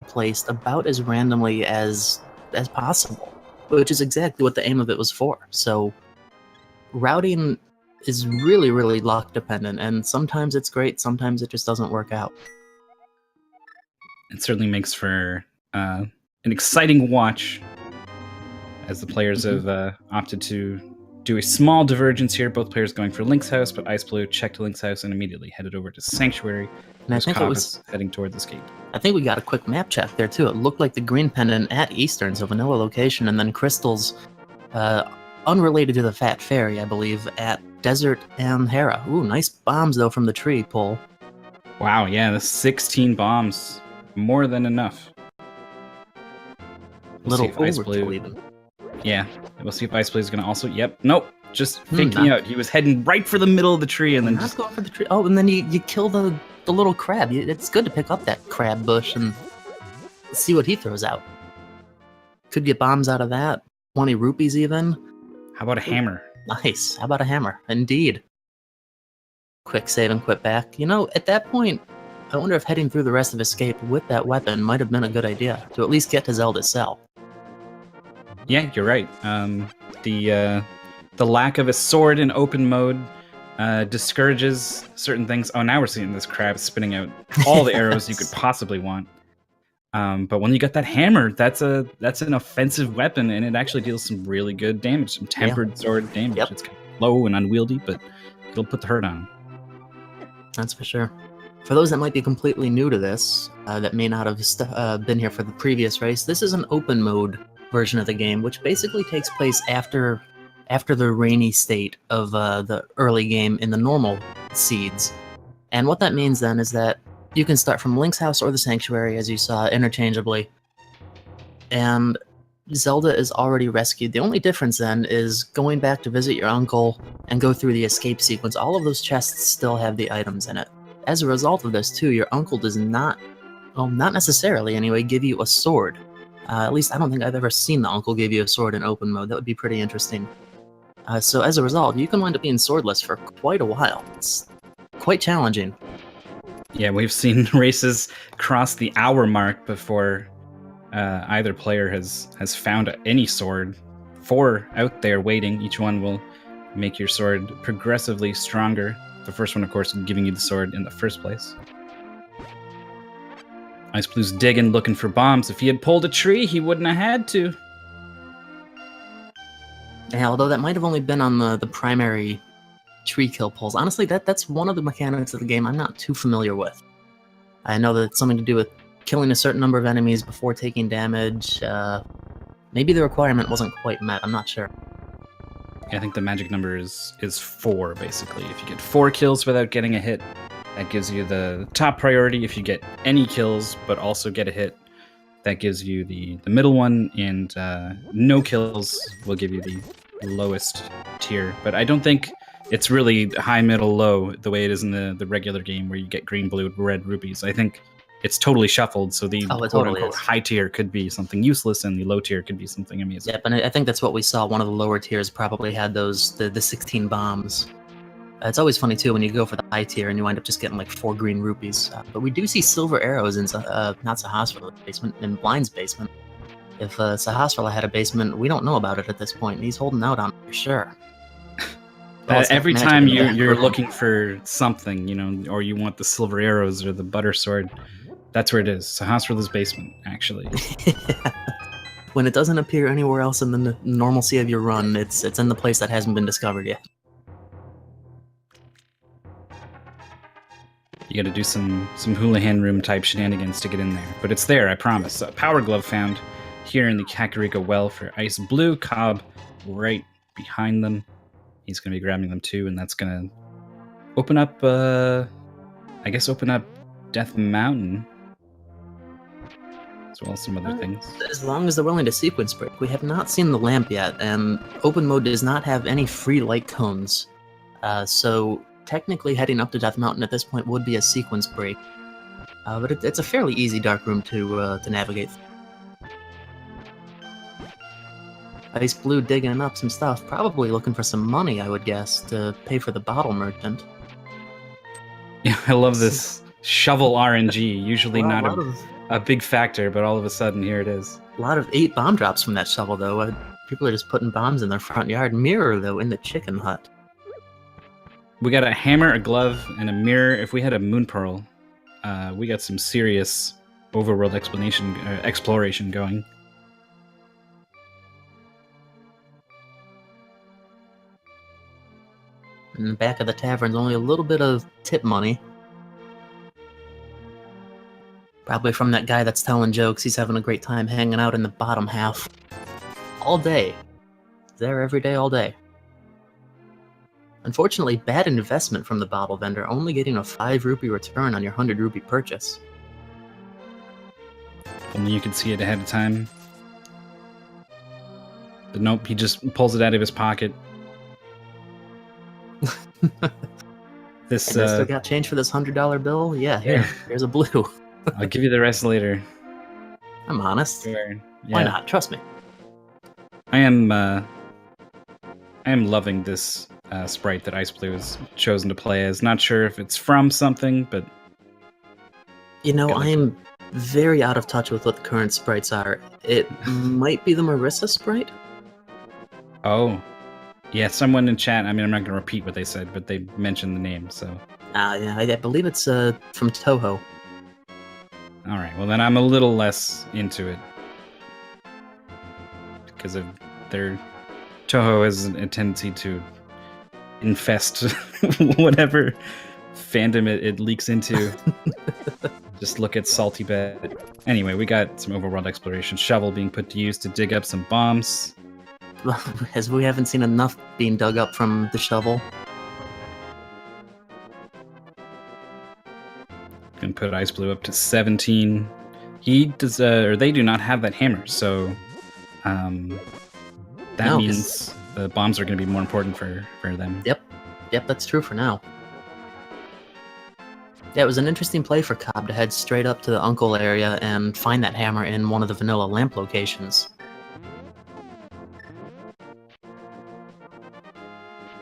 placed about as randomly as possible, which is exactly what the aim of it was for. So routing is really, really luck dependent, and sometimes it's great, sometimes it just doesn't work out. It certainly makes for an exciting watch, as the players have opted to do a small divergence here. Both players going for Link's house, but xIceblue checked Link's house and immediately headed over to Sanctuary. And I think COB is heading towards Escape. I think we got a quick map check there too. It looked like the green pendant at Eastern, so vanilla location, and then crystals, unrelated to the Fat Fairy, I believe, at Desert and Hera. Ooh, nice bombs though from the tree pull. Wow, yeah, the 16 bombs, more than enough. Little overkill even. Yeah, we'll see if xIceblue is going to also... Yep, nope, just faked me out. He was heading right for the middle of the tree and then just... going for the tree. Oh, and then you kill the little crab. It's good to pick up that crab bush and see what he throws out. Could get bombs out of that. 20 rupees even. How about a hammer? Nice. How about a hammer? Indeed. Quick save and quit back. You know, at that point, I wonder if heading through the rest of Escape with that weapon might have been a good idea, to at least get to Zelda's cell. Yeah, you're right. The lack of a sword in open mode discourages certain things. Oh, now we're seeing this crab spitting out all the arrows you could possibly want. But when you get that hammer, that's an offensive weapon, and it actually deals some really good damage, some tempered sword damage. Yep. It's kind of low and unwieldy, but it'll put the hurt on him. That's for sure. For those that might be completely new to this, that may not have been here for the previous race, this is an open mode version of the game, which basically takes place after the rainy state of the early game in the normal seeds. And what that means then is that you can start from Link's house or the Sanctuary, as you saw, interchangeably. And Zelda is already rescued. The only difference then is going back to visit your uncle and go through the escape sequence. All of those chests still have the items in it. As a result of this, too, your uncle does not, well, not necessarily anyway, give you a sword. At least I don't think I've ever seen the uncle give you a sword in open mode. That would be pretty interesting. So as a result, you can wind up being swordless for quite a while. It's quite challenging. Yeah, we've seen races cross the hour mark before either player has found any sword. 4 out there waiting. Each one will make your sword progressively stronger. The first one, of course, giving you the sword in the first place. xIceblue's digging, looking for bombs. If he had pulled a tree, he wouldn't have had to. Yeah, although that might have only been on the primary tree kill pulls. Honestly, that's one of the mechanics of the game I'm not too familiar with. I know that it's something to do with killing a certain number of enemies before taking damage. Maybe the requirement wasn't quite met, I'm not sure. I think the magic number is 4, basically. If you get 4 kills without getting a hit, that gives you the top priority. If you get any kills but also get a hit, that gives you the middle one, and no kills will give you the lowest tier. But I don't think it's really high, middle, low the way it is in the regular game where you get green, blue, red rupees. I think it's totally shuffled, so the quote-unquote high tier could be something useless and the low tier could be something amazing. Yep, and I think that's what we saw. One of the lower tiers probably had the 16 bombs. It's always funny, too, when you go for the high tier and you wind up just getting like 4 green rupees. But we do see silver arrows in, not Sahasrah's basement, in Blind's basement. If Sahasrah had a basement, we don't know about it at this point. He's holding out on it for sure. Every time you're looking for something, you know, or you want the silver arrows or the butter sword, that's where it is. Sahasrah's basement, actually. When it doesn't appear anywhere else in the normalcy of your run, it's in the place that hasn't been discovered yet. You gotta do some Houlihan room type shenanigans to get in there. But it's there, I promise. Power Glove found here in the Kakariko well for xIceblue. COB right behind them. He's gonna be grabbing them too, and that's gonna open up, I guess open up Death Mountain. As well as some other things. As long as they're willing to sequence break. We have not seen the lamp yet, and open mode does not have any free light cones. So technically heading up to Death Mountain at this point would be a sequence break. But it's a fairly easy dark room to navigate through. xIceblue digging up some stuff, probably looking for some money, I would guess, to pay for the bottle merchant. Yeah, I love this shovel RNG. Usually not a big factor, but all of a sudden here it is. A lot of 8 bomb drops from that shovel, though. People are just putting bombs in their front yard. Mirror, though, in the chicken hut. We got a hammer, a glove, and a mirror. If we had a moon pearl, we got some serious overworld exploration going. In the back of the tavern's only a little bit of tip money. Probably from that guy that's telling jokes. He's having a great time hanging out in the bottom half. All day. There every day, all day. Unfortunately, bad investment from the bottle vendor, only getting a 5 rupee return on your 100 rupee purchase. Only you could see it ahead of time. But nope, he just pulls it out of his pocket. This still got change for this $100 bill? Yeah, here's a blue. I'll give you the rest later. I'm honest. Sure. Yeah. Why not? Trust me. I am loving this sprite that xIceblue has chosen to play as. Not sure if it's from something, but you know, I am very out of touch with what the current sprites are. It might be the Marissa sprite. Oh, yeah. Someone in chat. I mean, I'm not going to repeat what they said, but they mentioned the name. So. Yeah, I believe it's from Toho. All right. Well, then I'm a little less into it because of their Toho has a tendency to infest whatever fandom it leaks into. Just look at Salty Bed. Anyway, we got some overworld exploration. Shovel being put to use to dig up some bombs. As we haven't seen enough being dug up from the shovel. Gonna put xIceblue up to 17. He does, or they do not have that hammer, so that means the bombs are going to be more important for them. Yep, that's true for now. Yeah, it was an interesting play for Cobb to head straight up to the Uncle area and find that hammer in one of the vanilla lamp locations.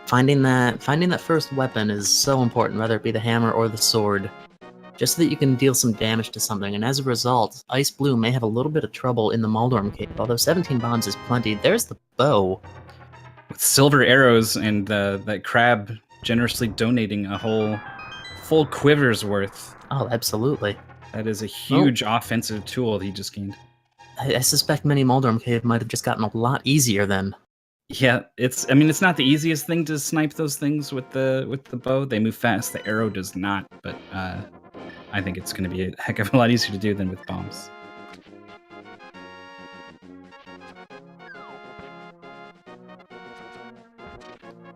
Finding that first weapon is so important, whether it be the hammer or the sword, just so that you can deal some damage to something, and as a result, xIceblue may have a little bit of trouble in the Moldorm cave. Although 17 bombs is plenty, there's the bow. With silver arrows and that crab generously donating a whole full quiver's worth. Oh, absolutely. That is a huge offensive tool he just gained. I suspect many Moldorm cave might have just gotten a lot easier then. Yeah, it's not the easiest thing to snipe those things with the bow. They move fast, the arrow does not, but I think it's going to be a heck of a lot easier to do than with bombs.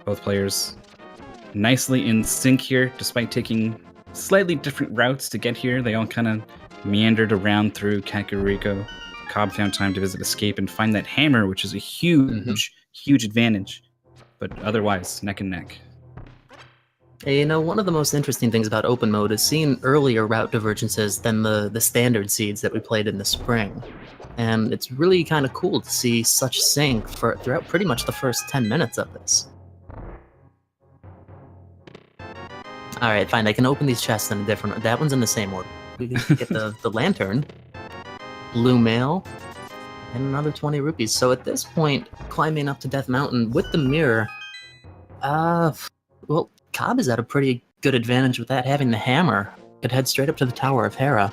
Both players nicely in sync here, despite taking slightly different routes to get here. They all kind of meandered around through Kakariko. Cobb found time to visit Escape and find that hammer, which is a huge advantage. But otherwise, neck and neck. Hey, you know, one of the most interesting things about open mode is seeing earlier route divergences than the standard seeds that we played in the spring. And it's really kind of cool to see such sync throughout pretty much the first 10 minutes of this. Alright, fine, I can open these chests in a different... That one's in the same order. We can get the lantern, blue mail, and another 20 rupees. So at this point, climbing up to Death Mountain with the mirror... well, Cobb is at a pretty good advantage with that, having the hammer. Could head straight up to the Tower of Hera.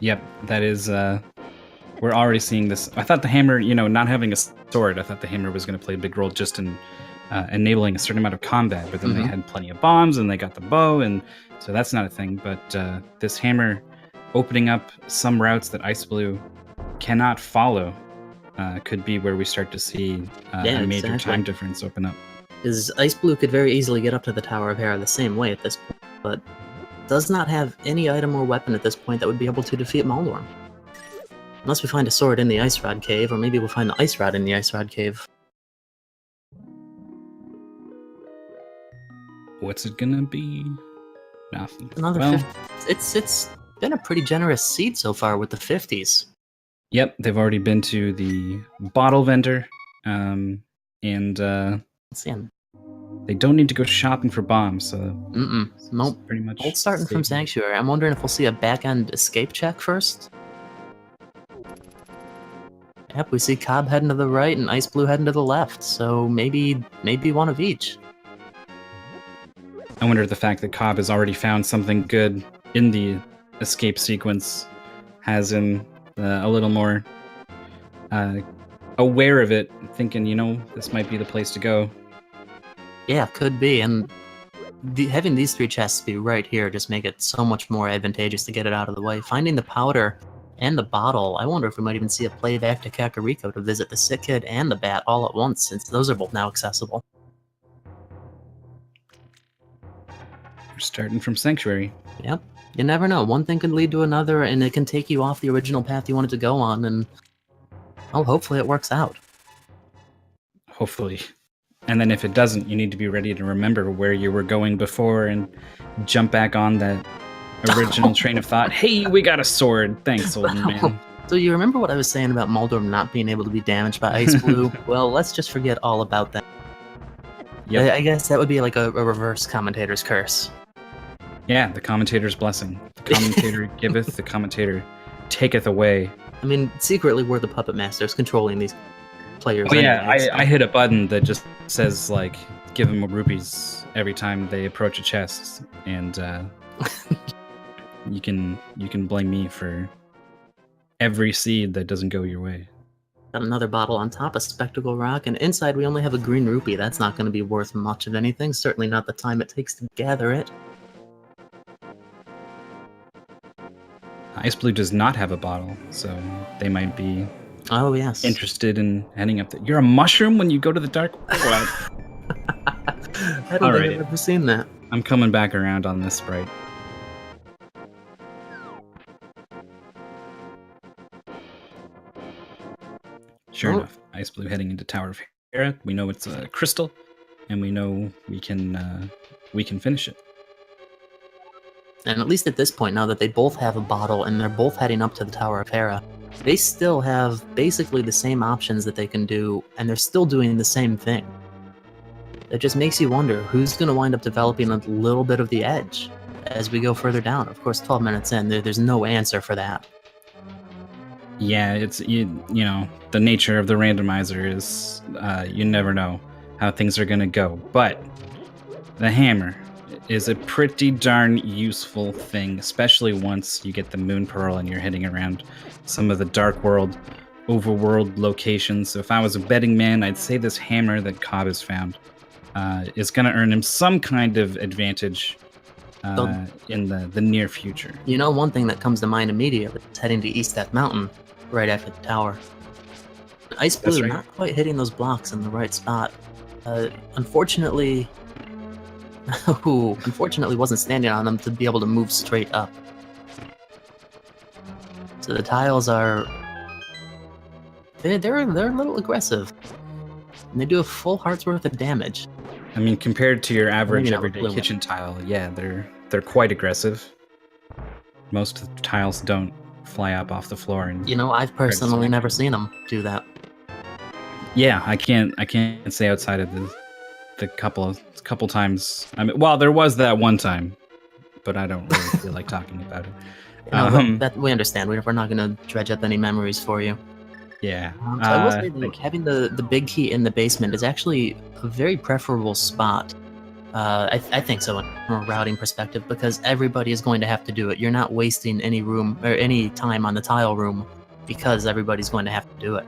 Yep, that is, we're already seeing this. I thought the hammer, not having a sword, I thought the hammer was going to play a big role just in enabling a certain amount of combat, but then they had plenty of bombs, and they got the bow, and so that's not a thing, but this hammer opening up some routes that xIceblue cannot follow could be where we start to see a major time difference open up. Is xIceblue could very easily get up to the Tower of Hera the same way at this point, but does not have any item or weapon at this point that would be able to defeat Moldorm. Unless we find a sword in the Ice Rod Cave, or maybe we'll find the Ice Rod in the Ice Rod Cave. What's it gonna be? Nothing. Another 50. It's been a pretty generous seed so far with the 50s. Yep, they've already been to the bottle vendor, and they've They don't need to go shopping for bombs, so Nope. pretty much Both starting from safe. Sanctuary. I'm wondering if we'll see a back-end escape check first. Yep, we see COB heading to the right and xIceblue heading to the left, so maybe one of each. I wonder if the fact that COB has already found something good in the escape sequence has him a little more aware of it, thinking, you know, this might be the place to go. Yeah, could be, and having these 3 chests be right here just make it so much more advantageous to get it out of the way. Finding the powder and the bottle, I wonder if we might even see a playback to Kakariko to visit the Sick Kid and the Bat all at once, since those are both now accessible. We're starting from Sanctuary. Yep. You never know. One thing could lead to another, and it can take you off the original path you wanted to go on, and well, hopefully it works out. Hopefully. And then if it doesn't, you need to be ready to remember where you were going before and jump back on that original train of thought. Hey, we got a sword. Thanks, old man. So you remember what I was saying about Moldorm not being able to be damaged by xIceblue? Well, let's just forget all about that. Yep. I guess that would be like a reverse commentator's curse. Yeah, the commentator's blessing. The commentator giveth, the commentator taketh away. I mean, secretly we're the puppet masters controlling these players. Oh yeah, anyway, so. I hit a button that just says, like, give them rupees every time they approach a chest, and you can blame me for every seed that doesn't go your way. Got another bottle on top of Spectacle Rock, and inside we only have a green rupee. That's not going to be worth much of anything, certainly not the time it takes to gather it. xIceblue does not have a bottle, so they might be interested in heading up there. You're a mushroom when you go to the dark world? I don't think I've ever seen that. I'm coming back around on this sprite. Sure enough, xIceblue heading into Tower of Hera. We know it's a crystal, and we know we can finish it. And at least at this point, now that they both have a bottle and they're both heading up to the Tower of Hera, they still have basically the same options that they can do, and they're still doing the same thing. It just makes you wonder who's going to wind up developing a little bit of the edge as we go further down. Of course, 12 minutes in, there's no answer for that. Yeah, it's you know, the nature of the randomizer is you never know how things are going to go. But the hammer is a pretty darn useful thing, especially once you get the Moon Pearl and you're heading around some of the Dark World, Overworld locations. So if I was a betting man, I'd say this hammer that COB has found is going to earn him some kind of advantage in the near future. You know, one thing that comes to mind immediately is heading to East Death Mountain right after the tower. xIceblue not quite hitting those blocks in the right spot. Unfortunately wasn't standing on them to be able to move straight up. So the tiles are... They're a little aggressive. And they do a full heart's worth of damage. I mean, compared to your average everyday kitchen tile, yeah, they're quite aggressive. Most of the tiles don't fly up off the floor. And you know, I've personally never seen them do that. Yeah, I can't say outside of the couple times. I mean, well, there was that one time, but I don't really feel like talking about it. That we understand. We're not going to dredge up any memories for you. Yeah. So I will say that having the big key in the basement is actually a very preferable spot. I think so from a routing perspective, because everybody is going to have to do it. You're not wasting any room or any time on the tile room because everybody's going to have to do it.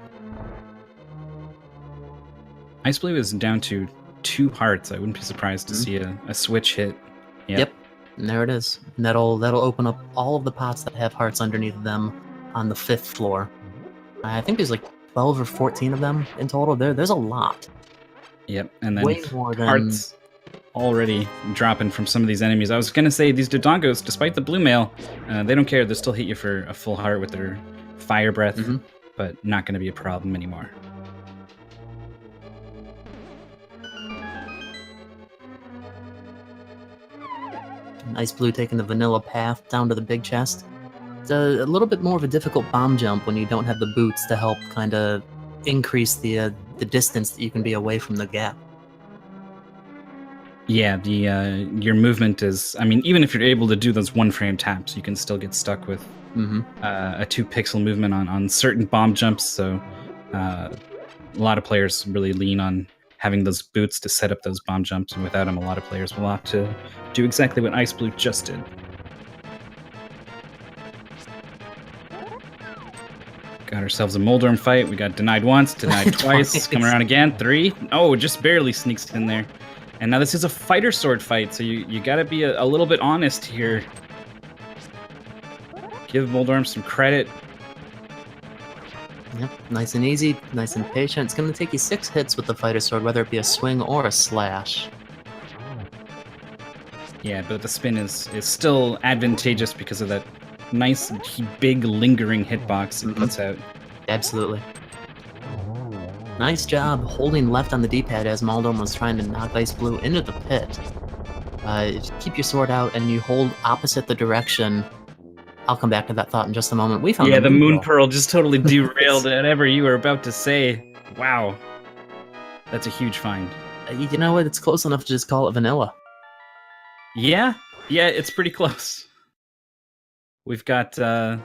xIceblue is down to 2 hearts. I wouldn't be surprised to see a switch hit. Yep. And there it is. And that'll open up all of the pots that have hearts underneath them on the 5th floor. I think there's like 12 or 14 of them in total. There's a lot. Yep, and then way more than... hearts already dropping from some of these enemies. I was going to say, these Dodongos, despite the blue mail, they don't care. They'll still hit you for a full heart with their fire breath, but not going to be a problem anymore. xIceblue taking the vanilla path down to the big chest. It's a little bit more of a difficult bomb jump when you don't have the boots to help kind of increase the distance that you can be away from the gap. Yeah, the your movement is. I mean, even if you're able to do those 1-frame taps, you can still get stuck with a 2-pixel movement on certain bomb jumps. So a lot of players really lean on having those boots to set up those bomb jumps, and without them, a lot of players will opt to do exactly what xIceblue just did. Got ourselves a Moldorm fight. We got denied once, denied twice, coming around again. 3. Oh, just barely sneaks in there. And now this is a fighter sword fight, so you gotta be a little bit honest here. Give Moldorm some credit. Yep, nice and easy, nice and patient. It's going to take you 6 hits with the fighter sword, whether it be a swing or a slash. Yeah, but the spin is still advantageous because of that nice, big, lingering hitbox it puts out. Absolutely. Nice job holding left on the D-pad as Moldorm was trying to knock xIceblue into the pit. Keep your sword out and you hold opposite the direction. I'll come back to that thought in just a moment. We found the Moon Pearl just totally derailed whatever you were about to say. Wow. That's a huge find. You know what? It's close enough to just call it vanilla. Yeah, it's pretty close. We've got a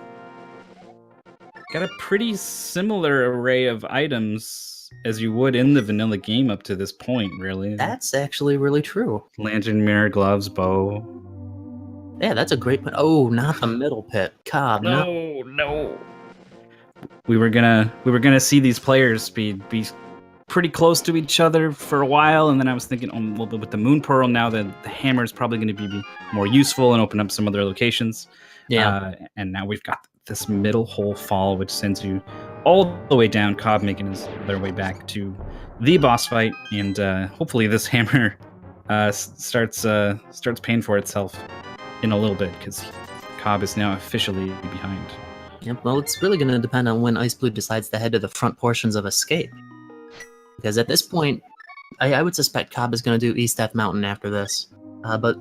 pretty similar array of items as you would in the vanilla game up to this point, really. That's actually really true. Lantern, mirror, gloves, bow. Yeah, that's a great point. Oh, not the middle pit. COB, no. We were gonna see these players be pretty close to each other for a while, and then I was thinking, well, with the Moon Pearl now, the hammer is probably going to be more useful and open up some other locations. Yeah. And now we've got this middle hole fall, which sends you all the way down. COB making their way back to the boss fight, and hopefully this hammer starts paying for itself in a little bit, because COB is now officially behind. Yep, well, it's really going to depend on when xIceblue decides to head to the front portions of Escape. Because at this point, I would suspect COB is going to do East Death Mountain after this. But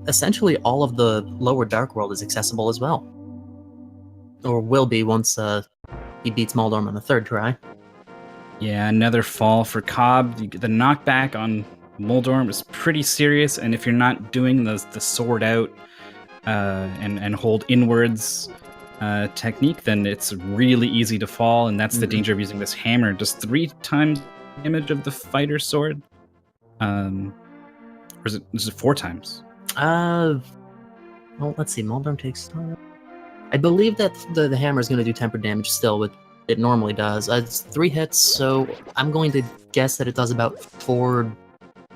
essentially all of the lower Dark World is accessible as well. Or will be once he beats Moldorm on the 3rd try. Yeah, another fall for COB. The knockback on Moldorm is pretty serious, and if you're not doing the sword out and hold inwards technique, then it's really easy to fall, and that's the danger of using this hammer. Just 3 times damage of the fighter sword, or is it 4 times? Well, let's see. Moldorm takes. I believe that the hammer is going to do tempered damage still, but it normally does. It's 3 hits, so I'm going to guess that it does about 4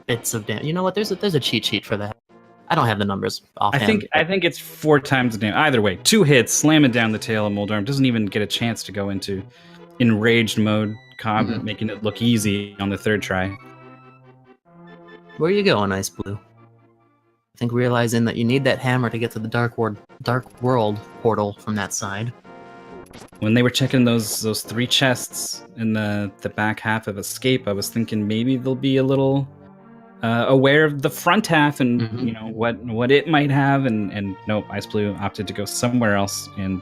bits of damage. You know what? There's a cheat sheet for that. I don't have the numbers offhand. I think it's 4 times the damage. Either way, 2 hits, slam it down the tail of Moldorm. Doesn't even get a chance to go into enraged mode. COB making it look easy on the 3rd try. Where are you going, xIceblue? I think realizing that you need that hammer to get to the Dark World portal from that side. When they were checking those 3 chests in the back half of Escape, I was thinking maybe they'll be a little aware of the front half and you know what it might have, and nope, xIceblue opted to go somewhere else, and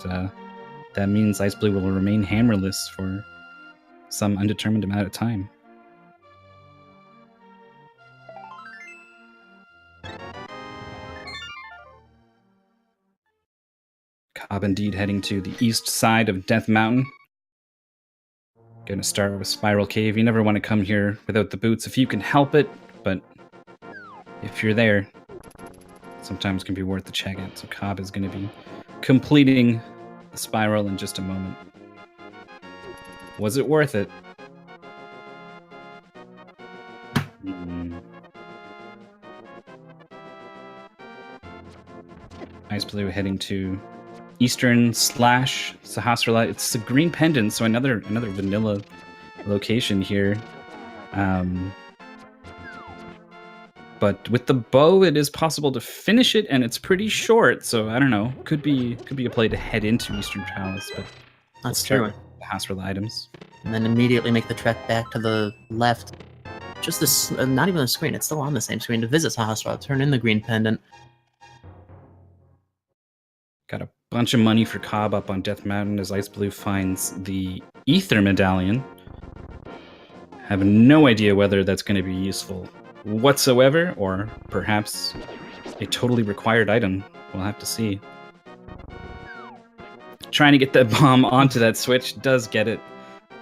that means xIceblue will remain hammerless for some undetermined amount of time. COB indeed heading to the east side of Death Mountain. Gonna start with Spiral Cave. You never want to come here without the boots if you can help it, but if you're there, sometimes it can be worth the check out. So COB is going to be completing the spiral in just a moment. Was it worth it? xIceblue heading to Eastern / Sahasrara. It's a green pendant, so another vanilla location here. But with the bow, it is possible to finish it, and it's pretty short. So I don't know. Could be a play to head into Eastern Palace, but that's true. Sahasrara items, and then immediately make the trek back to the left. Just this, not even a screen. It's still on the same screen to visit Sahasrara. Turn in the green pendant. Got a bunch of money for COB up on Death Mountain as xIceblue finds the Ether Medallion. Have no idea whether that's going to be useful whatsoever, or perhaps a totally required item. We'll have to see. Trying to get that bomb onto that switch does get it.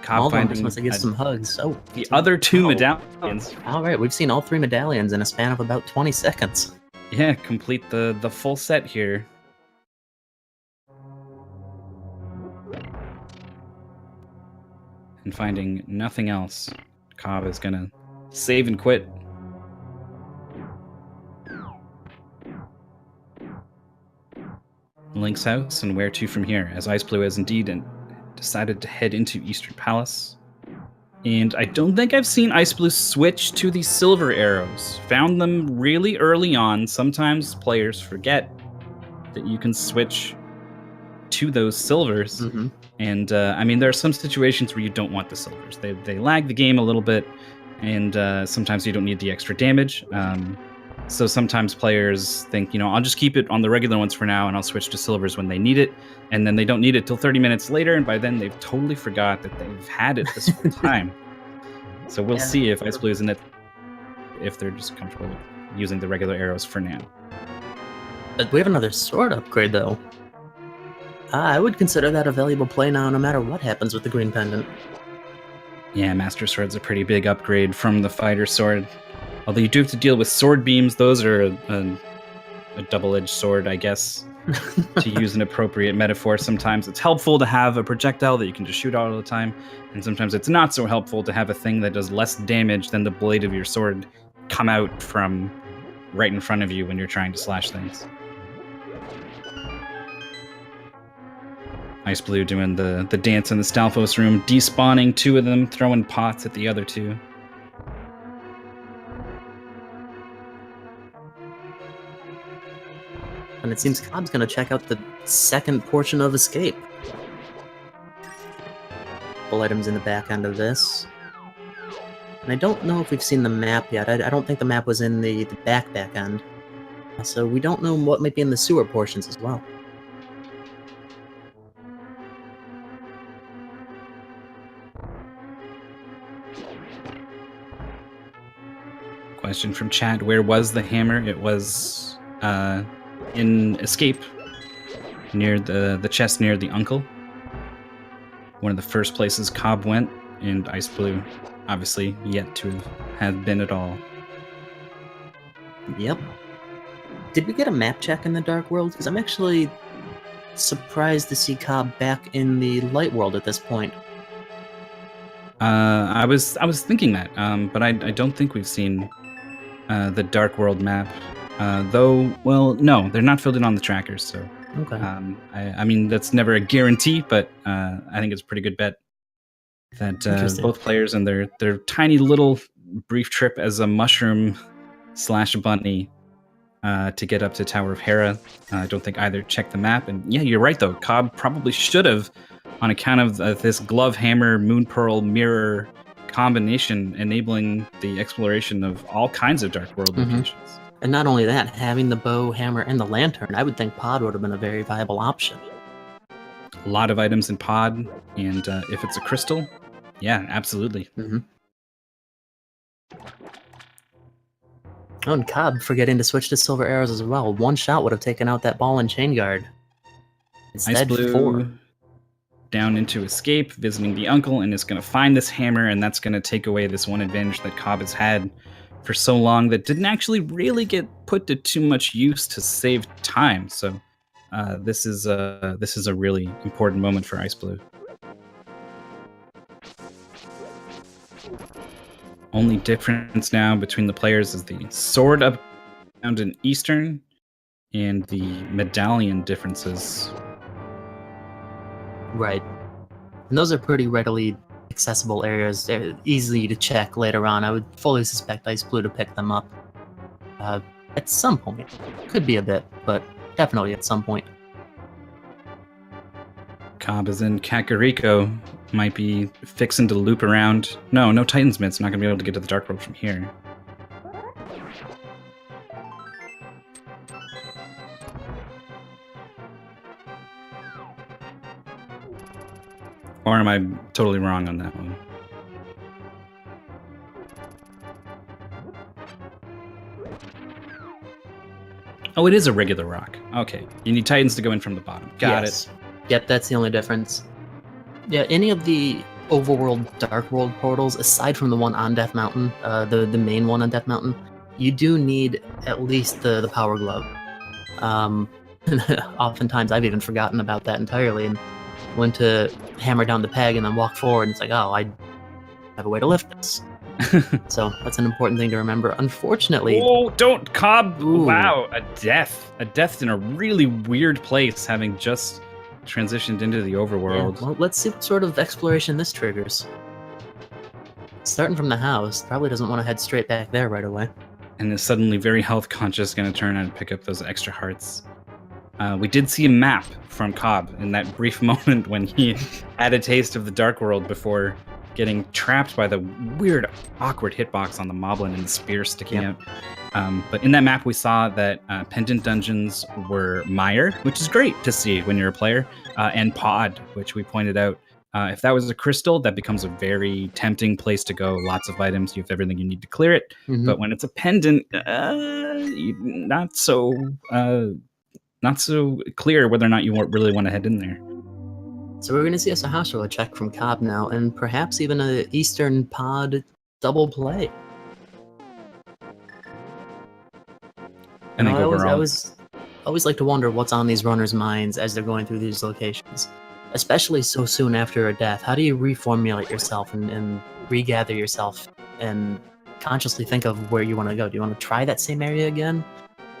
Cobb Moldorm finding just wants to give some hugs. Oh, the other two medallions. All right, we've seen all 3 medallions in a span of about 20 seconds. Yeah, complete the full set here. And finding nothing else, Cobb is gonna save and quit. Link's house, and where to from here, as xIceblue has indeed decided to head into Eastern Palace. And I don't think I've seen xIceblue switch to the silver arrows. Found them really early on. Sometimes players forget that you can switch to those silvers. Mm-hmm. And I mean, there are some situations where you don't want the silvers. They lag the game a little bit, and sometimes you don't need the extra damage. So sometimes players think, you know, I'll just keep it on the regular ones for now, and I'll switch to silvers when they need it. And then they don't need it till 30 minutes later, and by then they've totally forgot that they've had it this whole time. So we'll see if xIceblue is in it, if they're just comfortable with using the regular arrows for now. But we have another sword upgrade, though. I would consider that a valuable play now, no matter what happens with the green pendant. Yeah, Master Sword's a pretty big upgrade from the Fighter Sword. Although you do have to deal with sword beams, those are a double-edged sword, I guess, to use an appropriate metaphor. Sometimes it's helpful to have a projectile that you can just shoot out all the time, and sometimes it's not so helpful to have a thing that does less damage than the blade of your sword come out from right in front of you when you're trying to slash things. xIceblue doing the dance in the Stalfos room, despawning 2 of them, throwing pots at the other 2. And it seems Cobb's going to check out the second portion of Escape. Full items in the back end of this. And I don't know if we've seen the map yet. I don't think the map was in the back end. So we don't know what might be in the sewer portions as well. Question from chat, where was the hammer? It was in Escape, near the chest near the uncle. One of the first places Cobb went, and xIceblue obviously yet to have been at all. Yep. Did we get a map check in the Dark World? Because I'm actually surprised to see Cobb back in the Light World at this point. I was thinking that, but I don't think we've seen the Dark World map. Though, well, no, they're not filled in on the trackers, so Okay. I mean, that's never a guarantee, but I think it's a pretty good bet that both players and their tiny little brief trip as a mushroom/bunny to get up to Tower of Hera. I don't think either checked the map. And yeah, you're right, though. Cobb probably should have, on account of this glove, hammer, moon pearl, mirror combination, enabling the exploration of all kinds of Dark World locations. And not only that, having the bow, hammer, and the lantern, I would think pod would have been a very viable option. A lot of items in pod, and if it's a crystal, yeah, absolutely. Oh, and Cobb forgetting to switch to silver arrows as well. One shot would have taken out that ball and chain guard. Instead, xIceblue 4. Down into Escape, visiting the uncle, and is going to find this hammer, and that's going to take away this one advantage that Cobb has had for so long that didn't actually really get put to too much use to save time. So this is a really important moment for xIceblue. Only difference now between the players is the sword up found in Eastern and the medallion differences. Right. And those are pretty readily accessible areas. They're easy to check later on. I would fully suspect xIceblue to pick them up at some point. Could be a bit, but definitely at some point. Cobb is in Kakariko. Might be fixing to loop around. No Titan's Mitts. Not going to be able to get to the Dark World from here. Or am I totally wrong on that one? Oh, it is a regular rock. Okay. You need titans to go in from the bottom. Got it. Yep, that's the only difference. Yeah, any of the Overworld, Dark World portals, aside from the one on Death Mountain, the main one on Death Mountain, you do need at least the Power Glove. Oftentimes, I've even forgotten about that entirely and went to hammer down the peg and then walk forward, and it's like, oh, I have a way to lift this. So that's an important thing to remember. Unfortunately... Oh, don't, Cobb! Ooh. Wow, a death. A death in a really weird place, having just transitioned into the overworld. Yeah, well, let's see what sort of exploration this triggers. Starting from the house, probably doesn't want to head straight back there right away. And is suddenly very health conscious, going to turn and pick up those extra hearts. We did see a map from Cobb in that brief moment when he had a taste of the Dark World before getting trapped by the weird, awkward hitbox on the Moblin and the spear sticking out. But in that map, we saw that pendant dungeons were mire, which is great to see when you're a player, and pod, which we pointed out. If that was a crystal, that becomes a very tempting place to go. Lots of items, you have everything you need to clear it. Mm-hmm. But when it's a pendant, not so clear whether or not you really want to head in there. So we're going to see us a house roll check from Cobb now, and perhaps even a Eastern Pod double play. I think overall, I always like to wonder what's on these runners' minds as they're going through these locations, especially so soon after a death. How do you reformulate yourself and regather yourself and consciously think of where you want to go? Do you want to try that same area again?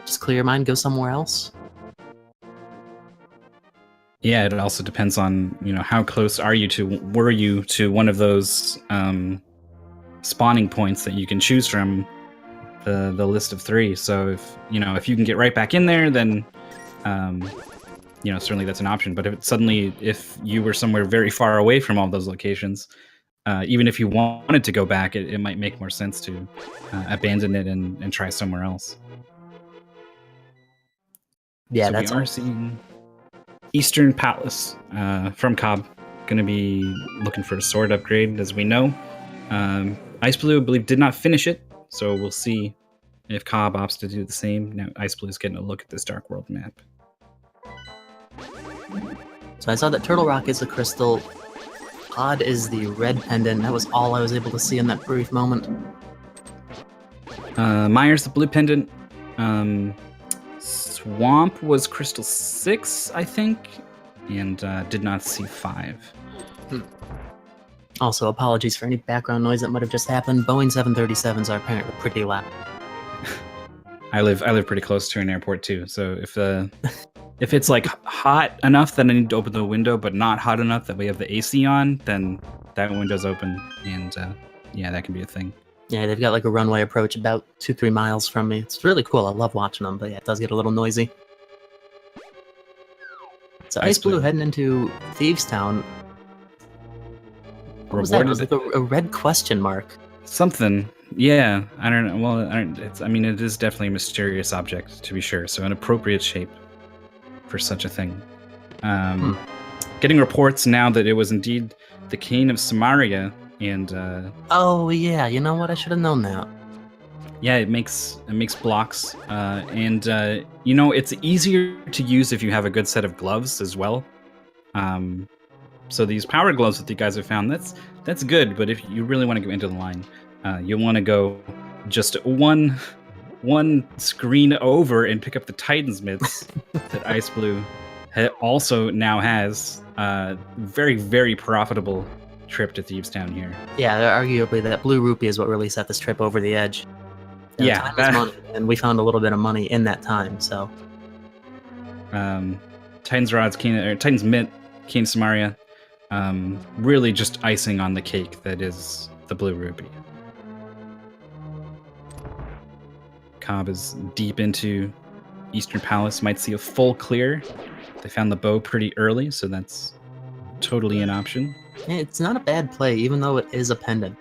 Just clear your mind, go somewhere else? Yeah, it also depends on, how close were you to one of those spawning points that you can choose from the list of 3. So if you can get right back in there, then certainly that's an option. But if you were somewhere very far away from all those locations, even if you wanted to go back, it might make more sense to abandon it and try somewhere else. Yeah, so that's we are seeing Eastern Palace from Cobb. Going to be looking for a sword upgrade, as we know. xIceblue, I believe, did not finish it, so we'll see if Cobb opts to do the same. Now xIceblue is getting a look at this Dark World map. So I saw that Turtle Rock is a crystal. Pod is the red pendant. That was all I was able to see in that brief moment. Myers, the blue pendant. Swamp was crystal 6, I think, and did not see 5. Also, apologies for any background noise that might have just happened. Boeing 737s are apparently pretty loud. I live pretty close to an airport too, so if it's like hot enough that I need to open the window, but not hot enough that we have the AC on, then that window's open, and that can be a thing. Yeah, they've got like a runway approach about 2-3 miles from me. It's really cool. I love watching them, but yeah, it does get a little noisy. So xIceblue heading into Thieves Town. What was that? It was like a red question mark. Something. Yeah, I don't know. Well, it is definitely a mysterious object, to be sure. So an appropriate shape for such a thing. Getting reports now that it was indeed the King of Samaria, and oh yeah, you know what? I should have known that. Yeah, it makes blocks, and it's easier to use if you have a good set of gloves as well. So these power gloves that you guys have found, that's good. But if you really want to go into the line, you'll want to go just one screen over and pick up the Titan's mitts that xIceblue also now has. Very, very profitable trip to Thieves Town here. Yeah, arguably that blue rupee is what really set this trip over the edge. Yeah, time is money, and we found a little bit of money in that time. So, Titan's rods, Titan's mitt, King of Samaria, really just icing on the cake that is the blue rupee. Cobb is deep into Eastern Palace, might see a full clear. They found the bow pretty early, so that's totally an option. Yeah, it's not a bad play, even though it is a pendant.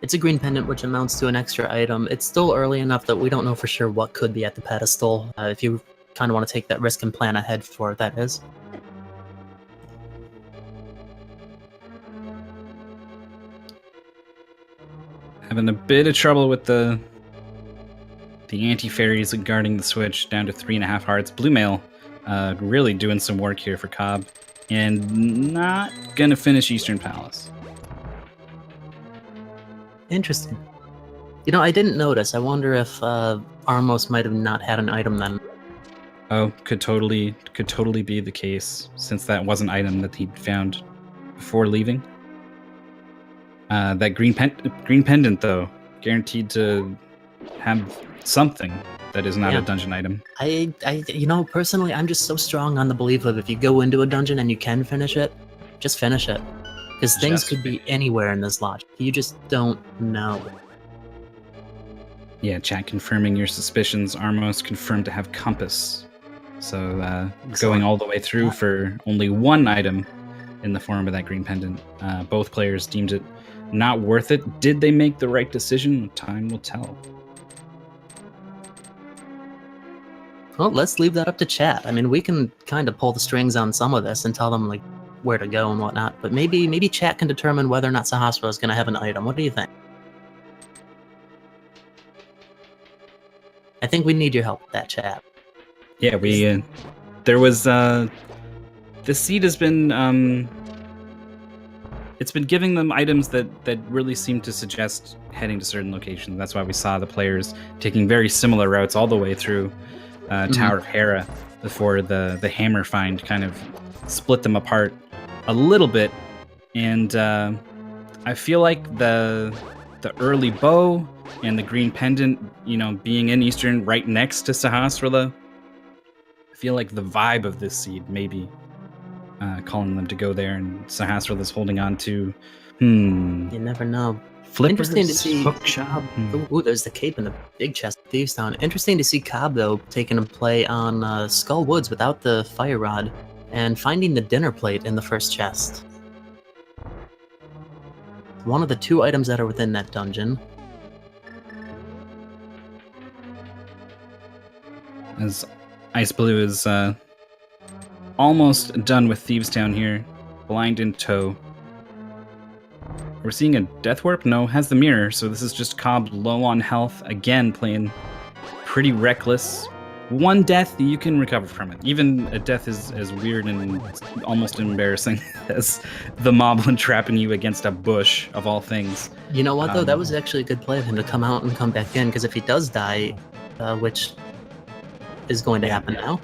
It's a green pendant, which amounts to an extra item. It's still early enough that we don't know for sure what could be at the pedestal. If you kind of want to take that risk and plan ahead for it, that is. Having a bit of trouble with the The anti-fairies guarding the switch down to 3.5 hearts. Blue Mail really doing some work here for COB. And not going to finish Eastern Palace. Interesting. You know, I didn't notice. I wonder if Armos might have not had an item then. Oh, could totally be the case, since that was an item that he'd found before leaving. That green pendant, though, guaranteed to have something that is not a dungeon item. You know, personally, I'm just so strong on the belief of if you go into a dungeon and you can finish it, just finish it. Because things could be anywhere in this logic. You just don't know. Yeah, chat confirming your suspicions. Armos confirmed to have Compass. So going all the way through for only one item in the form of that green pendant. Both players deemed it not worth it. Did they make the right decision? Time will tell. Well, let's leave that up to chat. I mean, we can kind of pull the strings on some of this and tell them like where to go and whatnot. But maybe chat can determine whether or not Sahasra is going to have an item. What do you think? I think we need your help with that, chat. Yeah, there was the seed has been it's been giving them items that really seem to suggest heading to certain locations. That's why we saw the players taking very similar routes all the way through Tower of Hera before the hammer find kind of split them apart a little bit. And I feel like the early bow and the green pendant, you know, being in Eastern right next to Sahasrara, I feel like the vibe of this seed maybe calling them to go there, and Sahasrara's holding on to. You never know. Flippers, interesting to see hookshot. Ooh, there's the cape in the big chest of Thieves Town. Interesting to see Cobb, though, taking a play on Skull Woods without the fire rod and finding the dinner plate in the first chest. One of the two items that are within that dungeon. As xIceblue is almost done with Thieves Town here. Blind in tow. We're seeing a death warp? No, has the mirror, so this is just Cobb low on health. Again, playing pretty reckless. One death, you can recover from it. Even a death is as weird and almost embarrassing as the moblin trapping you against a bush, of all things. You know what, though? That was actually a good play of him to come out and come back in, because if he does die, which is going to happen now,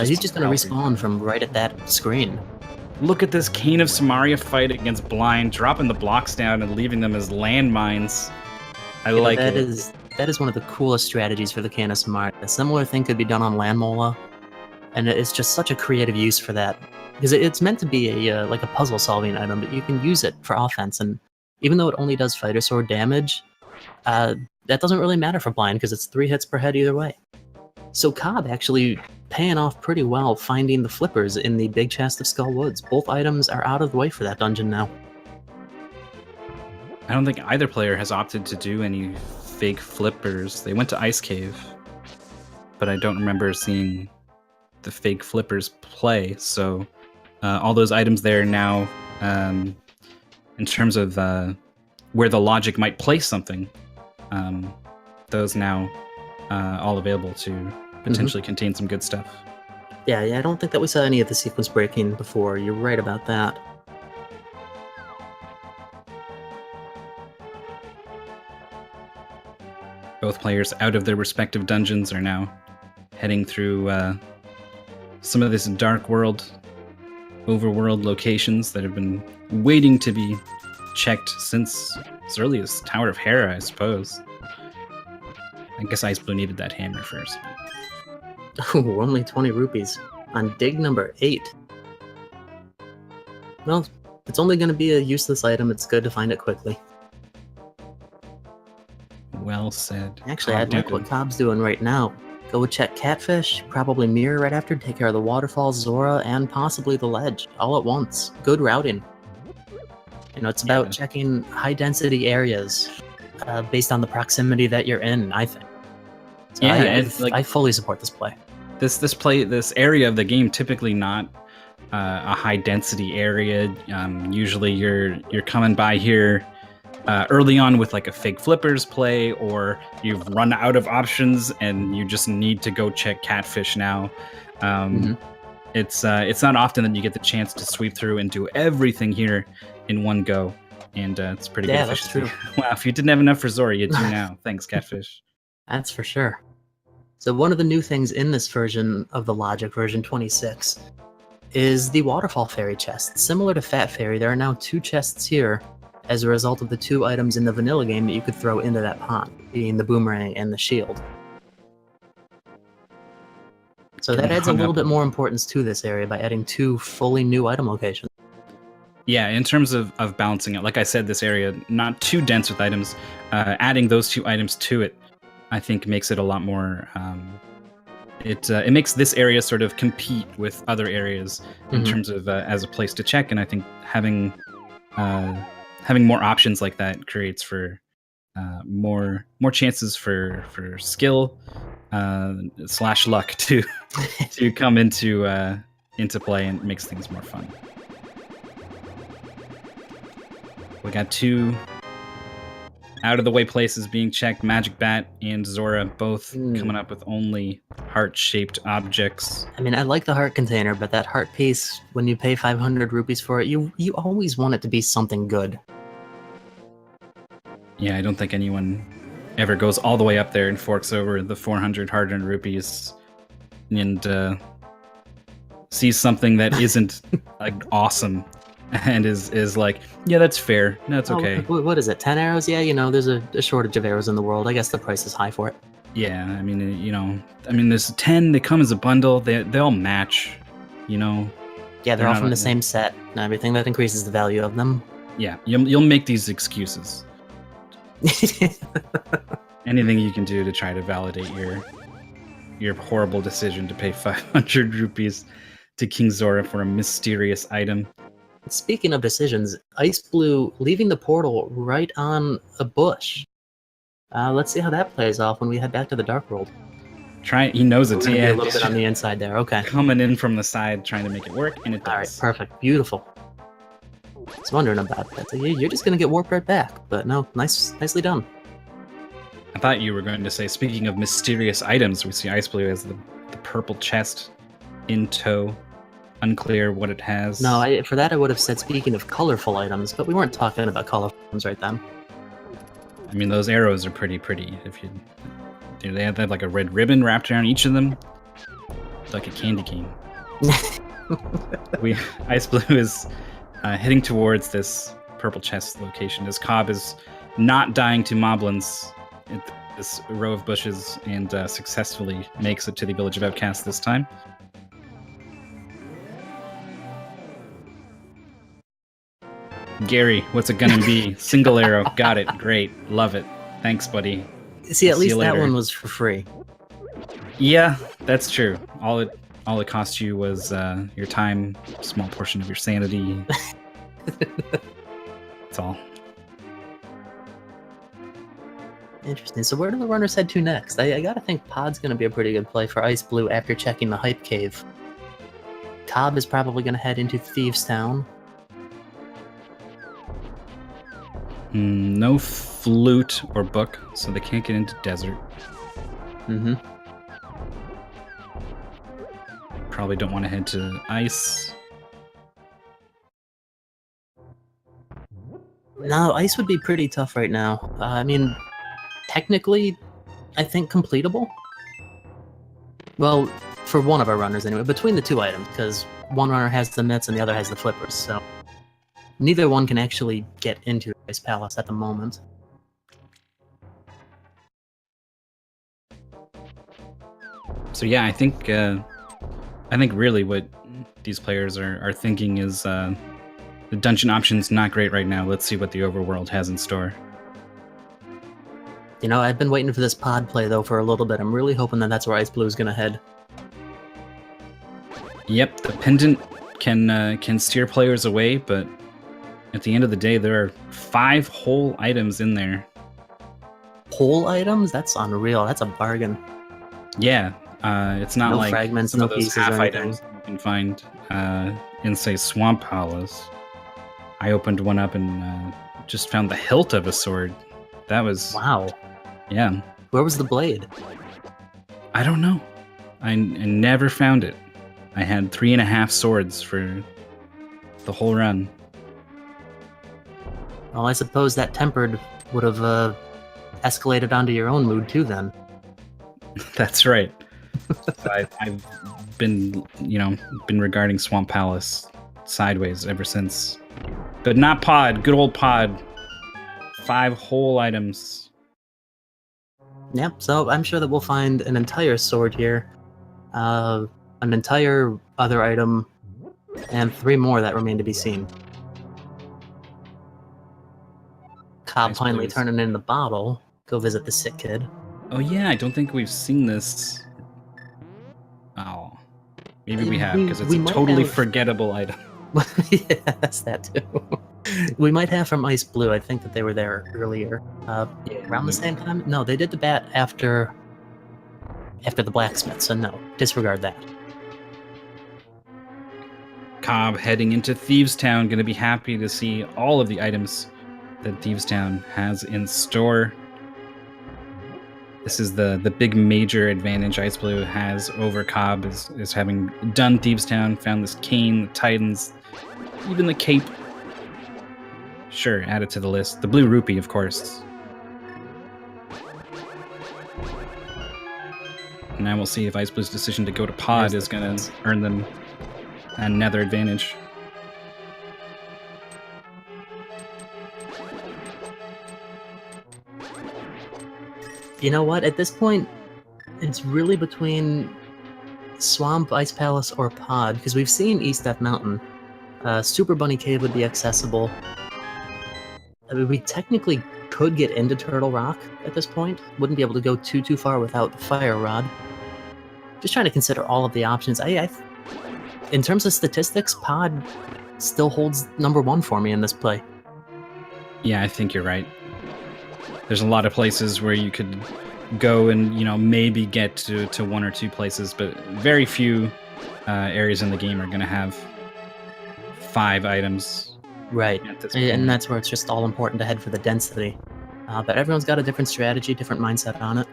he's just going to respawn from right at that screen. Look at this Cane of Samaria fight against Blind, dropping the blocks down and leaving them as landmines. I like it. That is one of the coolest strategies for the Cane of Samaria. A similar thing could be done on Landmola, and it's just such a creative use for that. Because it's meant to be like a puzzle-solving item, but you can use it for offense, and even though it only does fighter sword damage, that doesn't really matter for Blind, because it's 3 hits per head either way. So Cobb actually paying off pretty well, finding the flippers in the big chest of Skull Woods. Both items are out of the way for that dungeon now. I don't think either player has opted to do any fake flippers. They went to Ice Cave, but I don't remember seeing the fake flippers play. So all those items there now, in terms of where the logic might place something, those now all available to potentially contain some good stuff. Yeah, I don't think that we saw any of the sequence breaking before. You're right about that. Both players out of their respective dungeons are now heading through some of this dark world, overworld locations that have been waiting to be checked since as early as Tower of Hera, I suppose. I guess xIceblue needed that hammer first. Oh, only 20 rupees on dig number 8. Well, it's only going to be a useless item. It's good to find it quickly. Well said. Actually, I like what Cobb's doing right now. Go check Catfish, probably Mirror right after, take care of the Waterfalls, Zora, and possibly the Ledge, all at once. Good routing. You know, it's about checking high-density areas based on the proximity that you're in, I think. So I fully support this play. This area of the game typically not a high density area. Usually you're coming by here early on with like a fake flippers play, or you've run out of options and you just need to go check catfish now. It's not often that you get the chance to sweep through and do everything here in one go, and it's pretty good efficiency. That's true. Wow, if you didn't have enough for Zora, you do now. Thanks, catfish. That's for sure. So one of the new things in this version of the Logic, version 26, is the Waterfall Fairy chest. Similar to Fat Fairy, there are now 2 chests here as a result of the 2 items in the vanilla game that you could throw into that pond, being the boomerang and the shield. So that adds a little bit more importance to this area by adding 2 fully new item locations. Yeah, in terms of balancing it, like I said, this area, not too dense with items. Adding those 2 items to it, I think, makes it a lot more... It makes this area sort of compete with other areas in terms of as a place to check, and I think having more options like that creates for more chances for skill / luck to come into play, and makes things more fun. We got 2 out of the way places being checked. Magic Bat and Zora both coming up with only heart-shaped objects. I mean, I like the heart container, but that heart piece, when you pay 500 rupees for it, you always want it to be something good. Yeah, I don't think anyone ever goes all the way up there and forks over the 400 hard-earned rupees and sees something that isn't like awesome and is like, yeah, that's fair. That's okay. What is it? 10 arrows? Yeah, there's a shortage of arrows in the world. I guess the price is high for it. Yeah, I mean, there's 10. They come as a bundle. They all match. Yeah, they're all from the same set and everything. That increases the value of them. Yeah, you'll make these excuses. Anything you can do to try to validate your horrible decision to pay 500 rupees to King Zora for a mysterious item. Speaking of decisions, xIceblue leaving the portal right on a bush. Let's see how that plays off when we head back to the Dark World. He knows it's a little bit on the inside there. Okay. Coming in from the side, trying to make it work, and it does. All right, perfect, beautiful. I was wondering about that. So you're just gonna get warped right back, but no, nicely done. I thought you were going to say, speaking of mysterious items, we see xIceblue as the purple chest in tow. Unclear what it has. No, for that I would have said speaking of colorful items, but we weren't talking about colorful items right then. I mean, those arrows are pretty pretty. They have like a red ribbon wrapped around each of them. It's like a candy cane. xIceblue is heading towards this purple chest location as COB is not dying to moblins in this row of bushes and successfully makes it to the village of outcasts this time. Gary, what's it gonna be? Single arrow. Got it. Great. Love it. Thanks, buddy. See, at least that one was for free. Yeah, that's true. All it cost you was your time, small portion of your sanity. That's all. Interesting. So where do the runners head to next? I gotta think Pod's gonna be a pretty good play for xIceblue after checking the Hype Cave. COB is probably gonna head into Thieves Town. No flute or book, so they can't get into desert. Probably don't want to head to ice. No, ice would be pretty tough right now. I mean, technically, I think completable. Well, for one of our runners anyway, between the 2 items, because one runner has the mitts and the other has the flippers, so neither one can actually get into the Ice Palace at the moment. So yeah, I think really what these players are thinking is the dungeon option's not great right now. Let's see what the overworld has in store. I've been waiting for this pod play though for a little bit. I'm really hoping that that's where xIceblue is gonna head. Yep, the pendant can steer players away, but at the end of the day, there are 5 whole items in there. Whole items? That's unreal. That's a bargain. Yeah, it's not no like fragments, some no of those pieces half or anything. items you can find in, say, Swamp Palace. I opened one up and just found the hilt of a sword. That was... Wow. Yeah. Where was the blade? I don't know. I never found it. I had 3.5 swords for the whole run. Well, I suppose that tempered would have escalated onto your own mood too then. That's right. I've been, been regarding Swamp Palace sideways ever since. But not Pod, good old Pod. 5 whole items. Yep, so I'm sure that we'll find an entire sword here, an entire other item, and 3 more that remain to be seen. Cobb Nice finally blues. turning in the bottle. Go visit the sick kid. Oh yeah, I don't think we've seen this. Oh. Maybe we have, because it's we a might totally have- forgettable item. Yeah, that's that too. We might have from xIceblue. I think that they were there earlier. Around the same time? No, they did the bat after the blacksmith, so no. Disregard that. Cobb heading into Thieves Town, gonna be happy to see all of the items that Thieves Town has in store. This is the big major advantage xIceblue has over Cobb is having done Thieves Town, found this cane, the Titans, even the cape. Sure, add it to the list. The blue rupee, of course. Now we'll see if xIceBlue's decision to go to Pod is going to earn them another advantage. You know what? At this point, it's really between Swamp, Ice Palace, or Pod, because we've seen East Death Mountain. Super Bunny Cave would be accessible. I mean, we technically could get into Turtle Rock at this point. Wouldn't be able to go too far without the Fire Rod. Just trying to consider all of the options. In terms of statistics, Pod still holds number 1 for me in this play. Yeah, I think you're right. There's a lot of places where you could go and, maybe get to 1 or 2 places, but very few areas in the game are going to have 5 items. Right, and that's where it's just all important to head for the density. But everyone's got a different strategy, different mindset on it.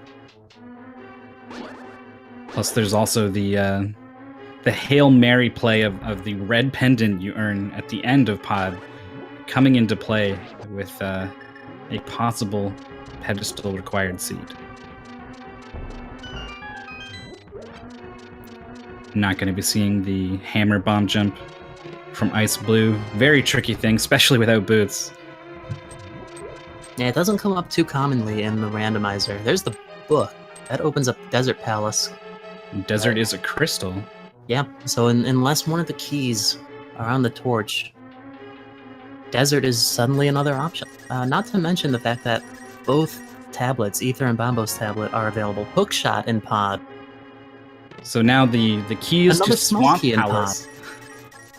Plus, there's also the Hail Mary play of the red pendant you earn at the end of Pod coming into play with a possible pedestal required seed. Not going to be seeing the hammer bomb jump from xIceblue. Very tricky thing, especially without boots. Yeah, it doesn't come up too commonly in the randomizer. There's the book. That opens up Desert Palace. Desert is a crystal. Yeah, so unless one of the keys are on the torch, Desert is suddenly another option. Not to mention the fact that both tablets, Ether and Bombo's tablet, are available. Hookshot in Pod. So now the key is Another to small Swamp key in Palace.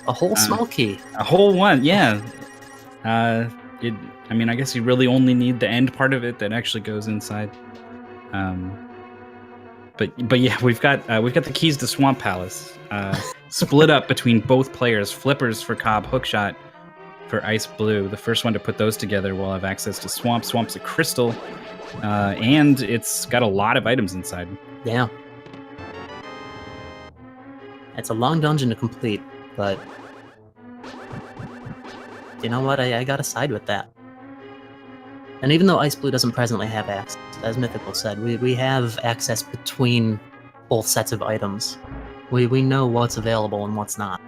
A whole small key. A whole one, yeah. I guess you really only need the end part of it that actually goes inside. But yeah, we've got the keys to Swamp Palace, split up between both players. Flippers for Cobb, Hookshot for xIceblue. The first one to put those together will have access to Swamp. Swamp's a crystal, and it's got a lot of items inside. Yeah. It's a long dungeon to complete, but you know what? I gotta side with that. And even though xIceblue doesn't presently have access, as Mythical said, we have access between both sets of items. We know what's available and what's not.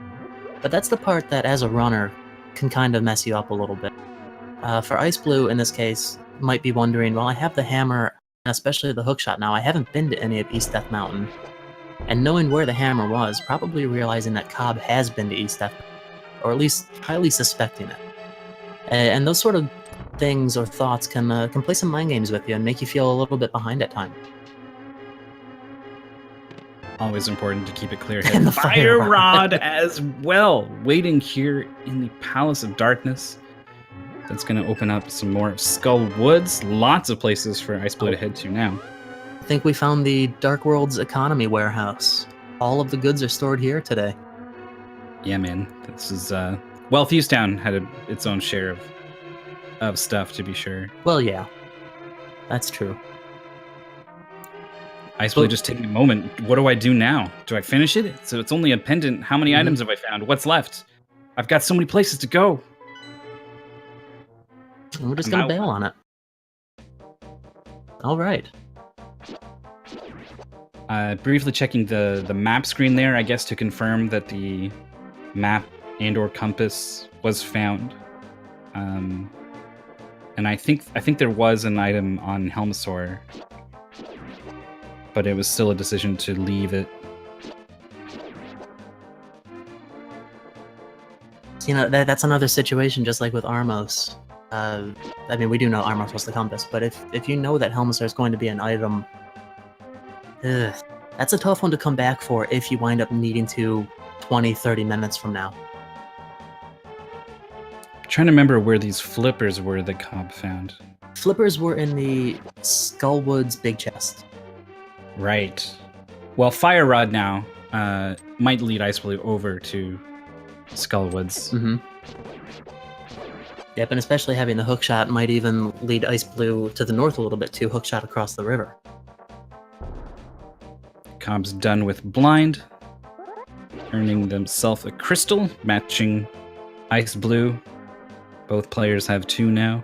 But that's the part that, as a runner, can kind of mess you up a little bit. For xIceblue, in this case, might be wondering, well, I have the hammer, and especially the hookshot now. I haven't been to any of East Death Mountain. And knowing where the hammer was, probably realizing that Cobb has been to East Death Mountain, or at least highly suspecting it. And those sort of things or thoughts can play some mind games with you and make you feel a little bit behind at times. Always important to keep it clear. And the Fire Fire Rod as well, waiting here in the Palace of Darkness. That's going to open up some more Skull Woods. Lots of places for xIceblue to head to now. I think we found the Dark World's economy warehouse. All of the goods are stored here today. Yeah, man. This is Thieves Town had its own share of of stuff, to be sure. Well, yeah. That's true. xIceblue, just taking a moment. What do I do now? Do I finish it? So it's only a pendant. How many items have I found? What's left? I've got so many places to go. And we're just going to bail on it. All right. Briefly checking the map screen there, I guess, to confirm that the map and/or compass was found. And I think there was an item on Helmasaur, but it was still a decision to leave it. You know, that's another situation, just like with Armos. I mean, we do know Armos was the compass, but if you know that Helmasaur is going to be an item, that's a tough one to come back for if you wind up needing to 20, 30 minutes from now. I'm trying to remember where these flippers were that Cobb found. Flippers were in the Skullwood's big chest. Right. Well, Fire Rod now might lead xIceblue over to Skullwoods. Mm-hmm. Yep, and especially having the hookshot might even lead xIceblue to the north a little bit too, hookshot across the river. Cobb's done with Blind, earning themselves a crystal, matching xIceblue. Both players have 2 now.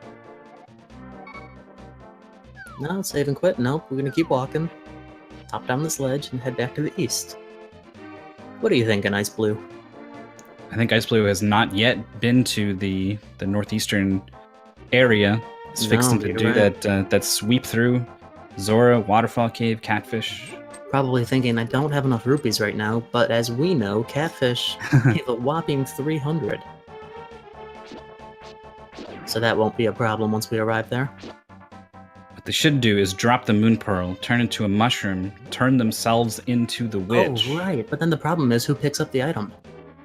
No, save and quit. Nope, we're gonna keep walking. Hop down this ledge and head back to the east. What are you thinking, xIceblue? I think xIceblue has not yet been to the northeastern area. It's fixing to do right. that sweep through Zora, Waterfall Cave, Catfish. Probably thinking, I don't have enough rupees right now, but as we know, Catfish gave a whopping 300. So that won't be a problem once we arrive there. What they should do is drop the Moon Pearl, turn into a mushroom, turn themselves into the witch. Oh, right. But then the problem is, who picks up the item?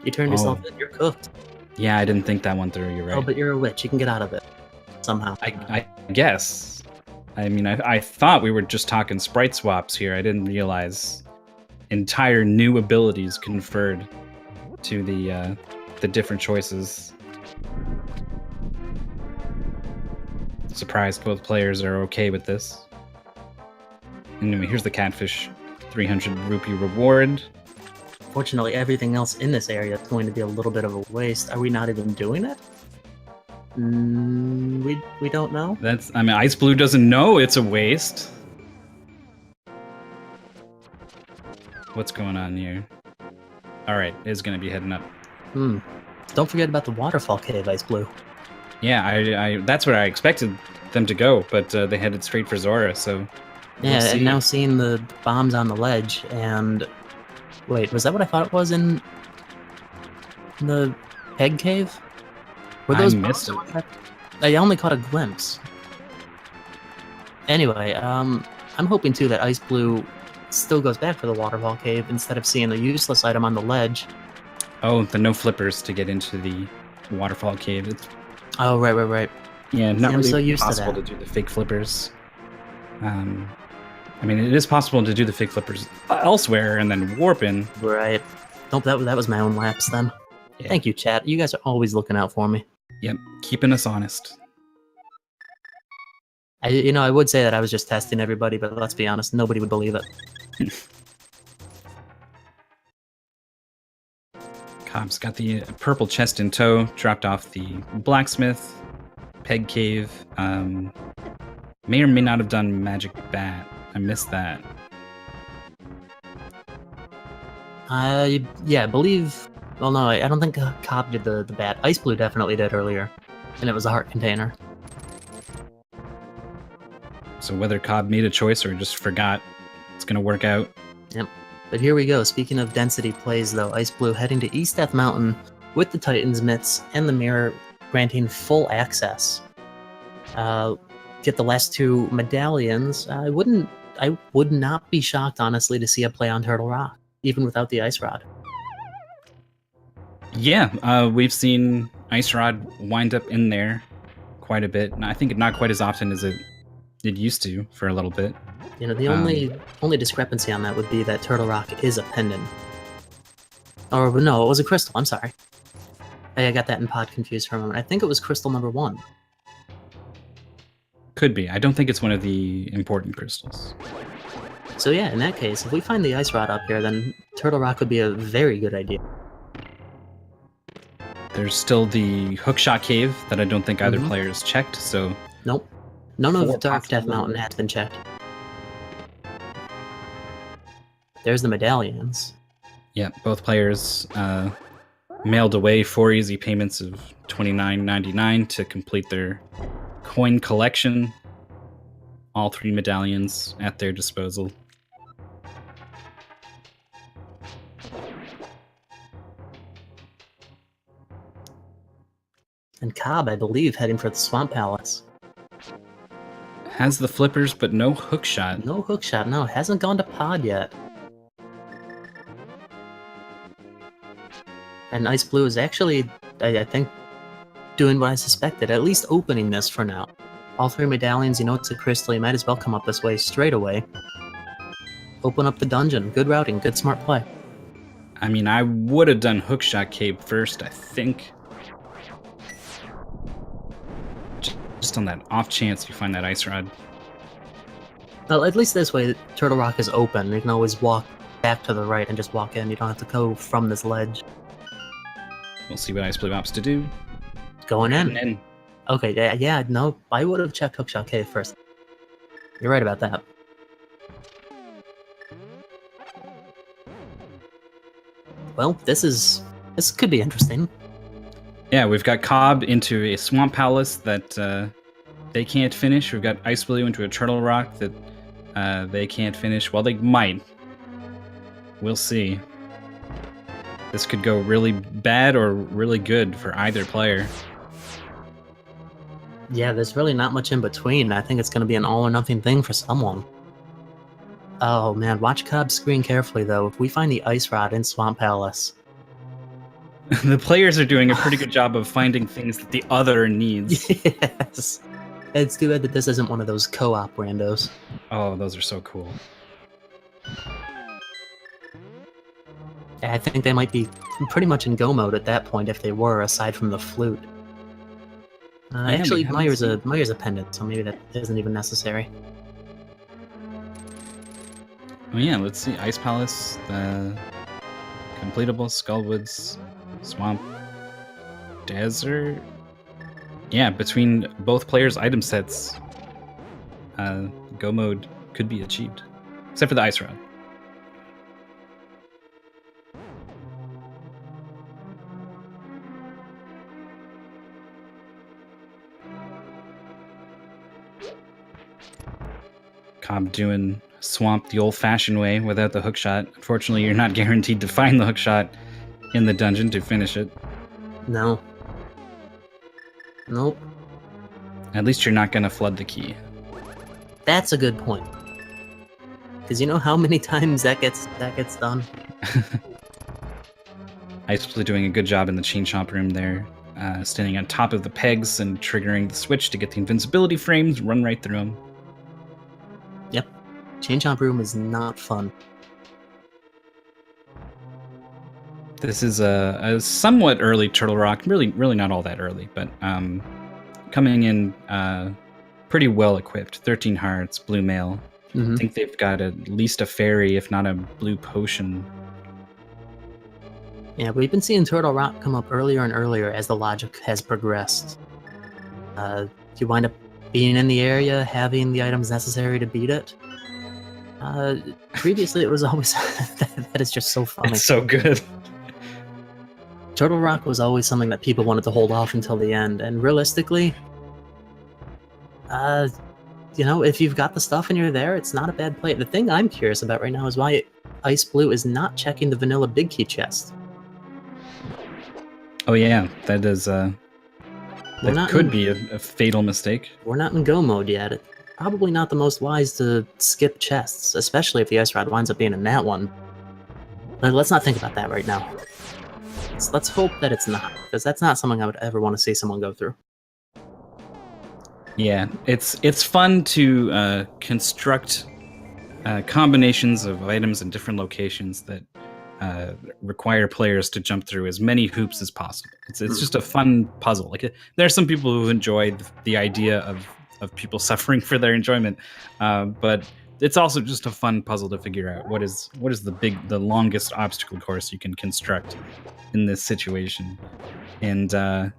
You turn yourself in, you're cooked. Yeah, I didn't think that one through. You're right. Oh, but you're a witch. You can get out of it. Somehow. I guess. I mean, I thought we were just talking sprite swaps here. I didn't realize entire new abilities conferred to the different choices. Surprised both players are okay with this. Anyway, here's the Catfish 300 rupee reward. Fortunately, everything else in this area is going to be a little bit of a waste. Are we not even doing it? We don't know. I mean, xIceblue doesn't know it's a waste. What's going on here? All right, it's gonna be heading up. Don't forget about the waterfall cave, xIceblue. Yeah, I that's where I expected them to go, but they headed straight for Zora. So yeah, and now seeing the bombs on the ledge and. Wait, was that what I thought it was in the Peg Cave? Were those I missed it. I only caught a glimpse. Anyway, I'm hoping too that xIceblue still goes back for the waterfall cave instead of seeing the useless item on the ledge. Oh, the no flippers to get into the waterfall cave. Oh, right. Yeah, not really so used possible to do the fake flippers. I mean, it is possible to do the fake flippers elsewhere and then warp in. Right. Nope, that was my own lapse then. Yeah. Thank you, chat. You guys are always looking out for me. Yep, keeping us honest. I would say that I was just testing everybody, but let's be honest, nobody would believe it. Cobb's got the purple chest in tow, dropped off the blacksmith, Peg Cave. May or may not have done Magic Bat. I missed that. Yeah, I believe... Well, no, I don't think Cobb did the bat. xIceblue definitely did earlier, and it was a heart container. So whether Cobb made a choice or just forgot, it's going to work out. Yep. But here we go. Speaking of density plays, though, xIceblue heading to East Death Mountain with the Titan's Mitts and the Mirror, granting full access. Get the last 2 medallions. I would not be shocked, honestly, to see a play on Turtle Rock, even without the Ice Rod. Yeah, we've seen Ice Rod wind up in there quite a bit, and I think not quite as often as it used to for a little bit. The only discrepancy on that would be that Turtle Rock is a pendant. Or no, it was a crystal. I'm sorry. I got that in pod confused for a moment. I think it was crystal number 1. Could be. I don't think it's one of the important crystals. So yeah, in that case, if we find the ice rod up here, then Turtle Rock would be a very good idea. There's still the hookshot cave that I don't think either Mhm. player's checked, so... Nope. None of Four Dark Death possible- Mountain has been checked. There's the medallions. Yeah, both players mailed away 4 easy payments of $29.99 to complete their coin collection. All 3 medallions at their disposal. And Cobb, I believe, heading for the Swamp Palace. Has the flippers, but no hookshot. No hookshot, no. Hasn't gone to pod yet. And xIceblue is actually, I think, doing what I suspected, at least opening this for now. All 3 medallions, you know it's a crystal, you might as well come up this way straight away. Open up the dungeon. Good routing, good smart play. I mean, I would have done hookshot cave first, I think. Just on that off chance you find that ice rod. Well, at least this way, Turtle Rock is open. You can always walk back to the right and just walk in. You don't have to go from this ledge. We'll see what xIceblue opts to do. Going in. And then Okay, yeah, no, I would have checked Hookshot Cave first. You're right about that. Well, this could be interesting. yeah, we've got COB into a swamp palace that they can't finish. We've got xIceblue into a turtle rock that they can't finish. Well, they might. We'll see. This could go really bad or really good for either player. Yeah, there's really not much in between. I think it's going to be an all-or-nothing thing for someone. Oh man, watch Cobb's screen carefully though. If we find the ice rod in Swamp Palace... The players are doing a pretty good job of finding things that the other needs. Yes! It's too bad that this isn't one of those co-op randos. Oh, those are so cool. I think they might be pretty much in go mode at that point if they were, aside from the flute. Actually, we haven't Myers a pendant, so maybe that isn't even necessary. Oh yeah, let's see. Ice Palace, completable, Skullwoods, Swamp, Desert. Yeah, between both players' item sets, go mode could be achieved. Except for the ice rod. COB doing Swamp the old-fashioned way without the hookshot. Unfortunately, you're not guaranteed to find the hookshot in the dungeon to finish it. No. Nope. At least you're not going to flood the key. That's a good point. Because you know how many times that gets done? xIceblue doing a good job in the chain shop room there. Standing on top of the pegs and triggering the switch to get the invincibility frames, run right through them. Yep. Chain Chomp Room is not fun. This is a somewhat early Turtle Rock. Really not all that early, but coming in pretty well equipped. 13 hearts, blue mail. Mm-hmm. I think they've got at least a fairy, if not a blue potion. Yeah, we've been seeing Turtle Rock come up earlier and earlier as the logic has progressed. You wind up being in the area, having the items necessary to beat it. Previously, it was always... that is just so funny. It's so good. Turtle Rock was always something that people wanted to hold off until the end, and realistically, you know, if you've got the stuff and you're there, it's not a bad play. The thing I'm curious about right now is why xIceblue is not checking the vanilla big key chest. Oh yeah, that is that could be a fatal mistake. We're not in go mode yet. It's probably not the most wise to skip chests, especially if the ice rod winds up being in that one. But let's not think about that right now. Let's hope that it's not, because that's not something I would ever want to see someone go through. Yeah, it's fun to construct combinations of items in different locations that require players to jump through as many hoops as possible. It's just a fun puzzle. Like there are some people who enjoy the idea of of people suffering for their enjoyment. But it's also just a fun puzzle to figure out what is the longest obstacle course you can construct in this situation. And at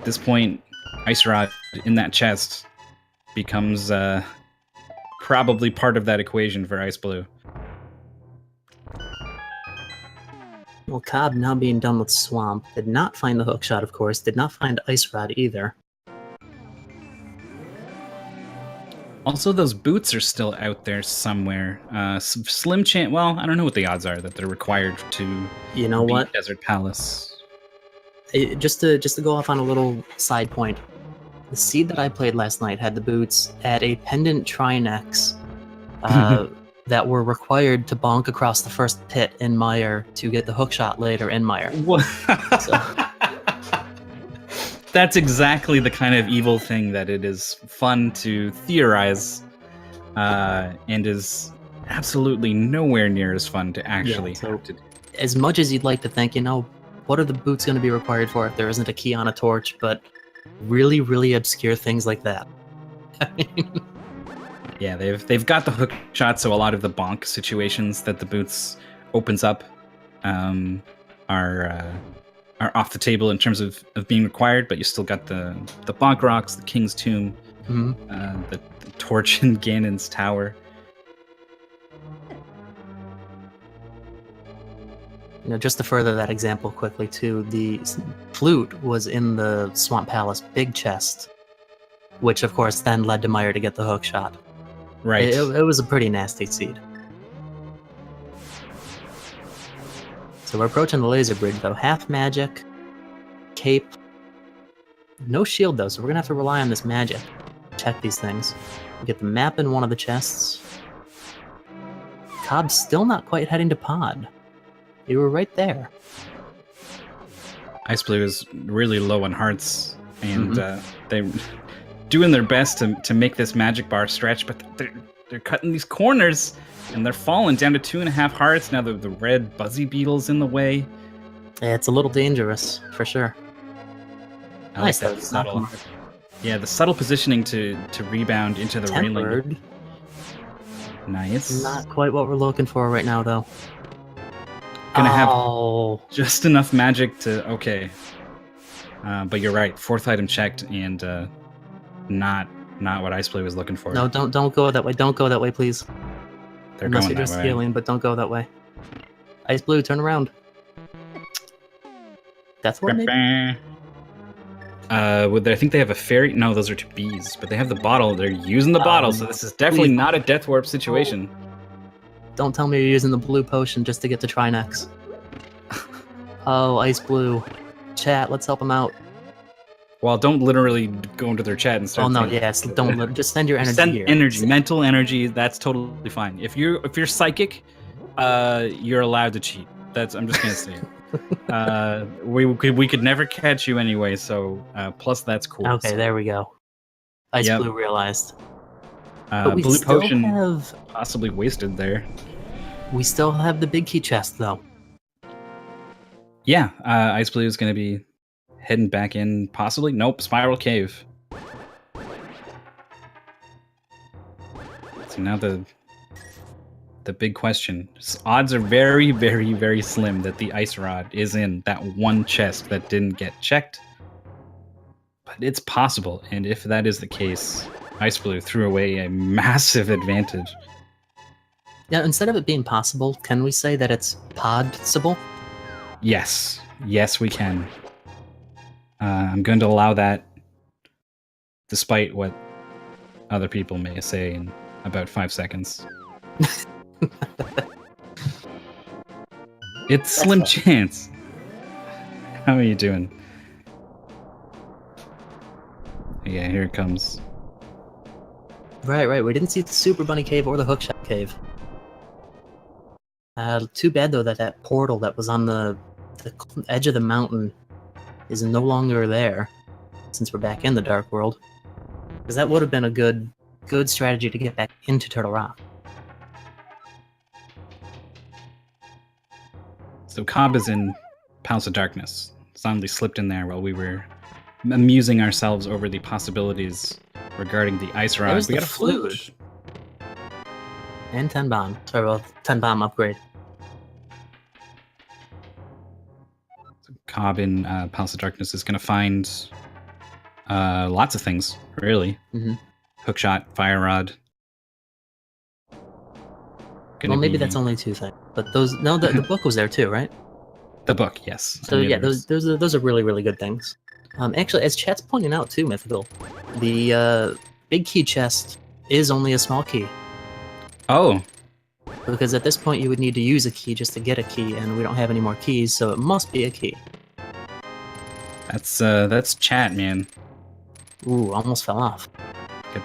this point, Ice Rod in that chest becomes probably part of that equation for xIceblue. Well, Cobb, now being done with Swamp, did not find the hookshot, of course, did not find Ice Rod either. Also, those boots are still out there somewhere. Slim chance. Well, I don't know what the odds are that they're required to. You know beat what? Desert Palace. Just to go off on a little side point, the seed that I played last night had the boots at a pendant Trinex that were required to bonk across the first pit in Mire to get the hookshot later in Mire. So. That's exactly the kind of evil thing that it is fun to theorize, and is absolutely nowhere near as fun to actually have to do. As much as you'd like to think, what are the boots going to be required for if there isn't a key on a torch, but really, really obscure things like that. Yeah, they've got the hook shot, so a lot of the bonk situations that the boots opens up are off the table in terms of being required, but you still got the bonk rocks, the King's Tomb, the torch in Ganon's tower. Just to further that example quickly too, the flute was in the Swamp Palace big chest, which of course then led to Mire to get the hook shot. Right. It was a pretty nasty seed. So we're approaching the laser bridge though. Half magic, cape, no shield though, so we're gonna have to rely on this magic. Check these things. We get the map in one of the chests. Cobb's still not quite heading to Pod. You were right there. xIceblue is really low on hearts, and they're doing their best to make this magic bar stretch, but they're cutting these corners, and they're falling down to 2.5 hearts. Now the red buzzy beetle's in the way. Yeah, it's a little dangerous, for sure. I like that subtle. Yeah, the subtle positioning to rebound into the railing. Nice. Not quite what we're looking for right now, though. Gonna have just enough magic to but you're right. 4th item checked, and not what xIceblue was looking for. No, don't go that way. Don't go that way, please. They're Unless going you're that just way. healing, but don't go that way. xIceblue, turn around. Death Ward, maybe? I think they have a fairy. No, those are 2 bees, but they have the bottle. They're using the bottle, so this is definitely not a death warp situation. Don't tell me you're using the blue potion just to get to Trinex. Oh, xIceblue. Chat, let's help him out. Well, don't literally go into their chat and start. Oh no, yes, just send your energy send here. Energy, mental energy. That's totally fine. If you're psychic, you're allowed to cheat. I'm just gonna say it. We could never catch you anyway. So plus that's cool. Okay, there we go. xIceblue realized. But we blue still potion have possibly wasted there. We still have the big key chest though. Yeah, xIceblue is going to be heading back in, possibly. Nope, Spiral Cave. So now the big question. Odds are very, very, very slim that the Ice Rod is in that one chest that didn't get checked. But it's possible, and if that is the case, xIceblue threw away a massive advantage. Yeah, instead of it being possible, can we say that it's possible? Yes. Yes, we can. I'm going to allow that, despite what other people may say in about 5 seconds. It's slim chance. How are you doing? Yeah, here it comes. Right. We didn't see the Super Bunny Cave or the Hookshot Cave. Too bad, though, that portal that was on the edge of the mountain is no longer there, since we're back in the Dark World. Because that would have been a good strategy to get back into Turtle Rock. So Cobb is in Palace of Darkness. Suddenly slipped in there while we were amusing ourselves over the possibilities regarding the ice rod. There's We the got a flute. And 10 bomb. Sorry, well, 10 bomb upgrade. Cobb in Palace of Darkness is going to find lots of things, really. Mm-hmm. Hookshot, fire rod. Well, maybe that's only 2 things. But those, no, the book was there too, right? The book, yes. So yeah, those are really, really good things. Actually, as chat's pointing out too, Mythical, the big key chest is only a small key. Oh. Because at this point you would need to use a key just to get a key, and we don't have any more keys, so it must be a key. That's chat, man. Ooh, almost fell off.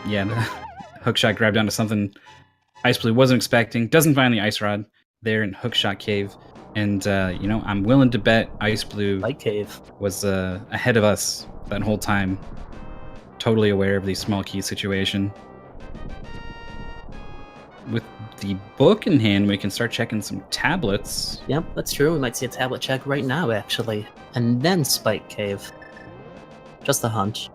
Yeah, Hookshot grabbed onto something xIceblue wasn't expecting. Doesn't find the ice rod there in Hookshot Cave. And, you know, I'm willing to bet xIceblue Light Cave was ahead of us that whole time. Totally aware of the small key situation. With the book in hand, we can start checking some tablets. Yep, that's true. We might see a tablet check right now, actually. And then Spike Cave. Just a hunch.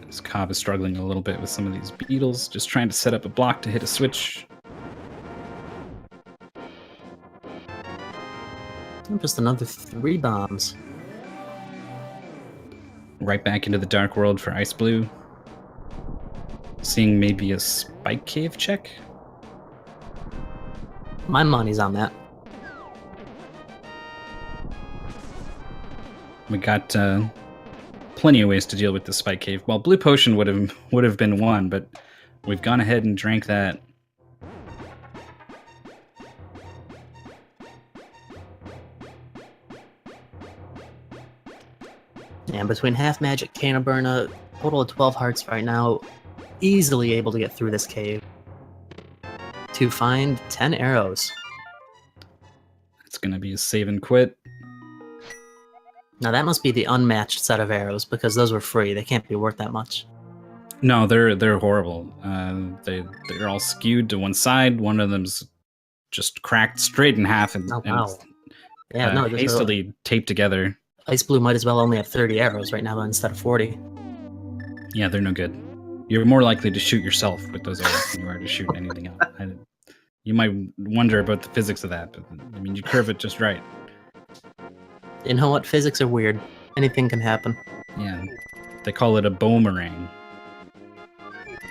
This Cobb is struggling a little bit with some of these beetles, just trying to set up a block to hit a switch. Just another 3 bombs. Right back into the Dark World for xIceblue. Seeing maybe a Spike Cave check? My money's on that. We got plenty of ways to deal with the Spike Cave. Well, Blue Potion would have been one, but we've gone ahead and drank that. And between half magic, Canna Burna, total of 12 hearts right now, easily able to get through this cave. To find 10 arrows. It's gonna be a save and quit. Now that must be the unmatched set of arrows, because those were free. They can't be worth that much. No, they're horrible. They're all skewed to one side. One of them's just cracked straight in half and, Oh, wow. Yeah, and hastily taped together. xIceblue might as well only have 30 arrows right now instead of 40. Yeah, they're no good. You're more likely to shoot yourself with those arrows than you are to shoot anything else. You might wonder about the physics of that, but I mean, you curve it just right. You know what? Physics are weird. Anything can happen. Yeah, they call it a boomerang.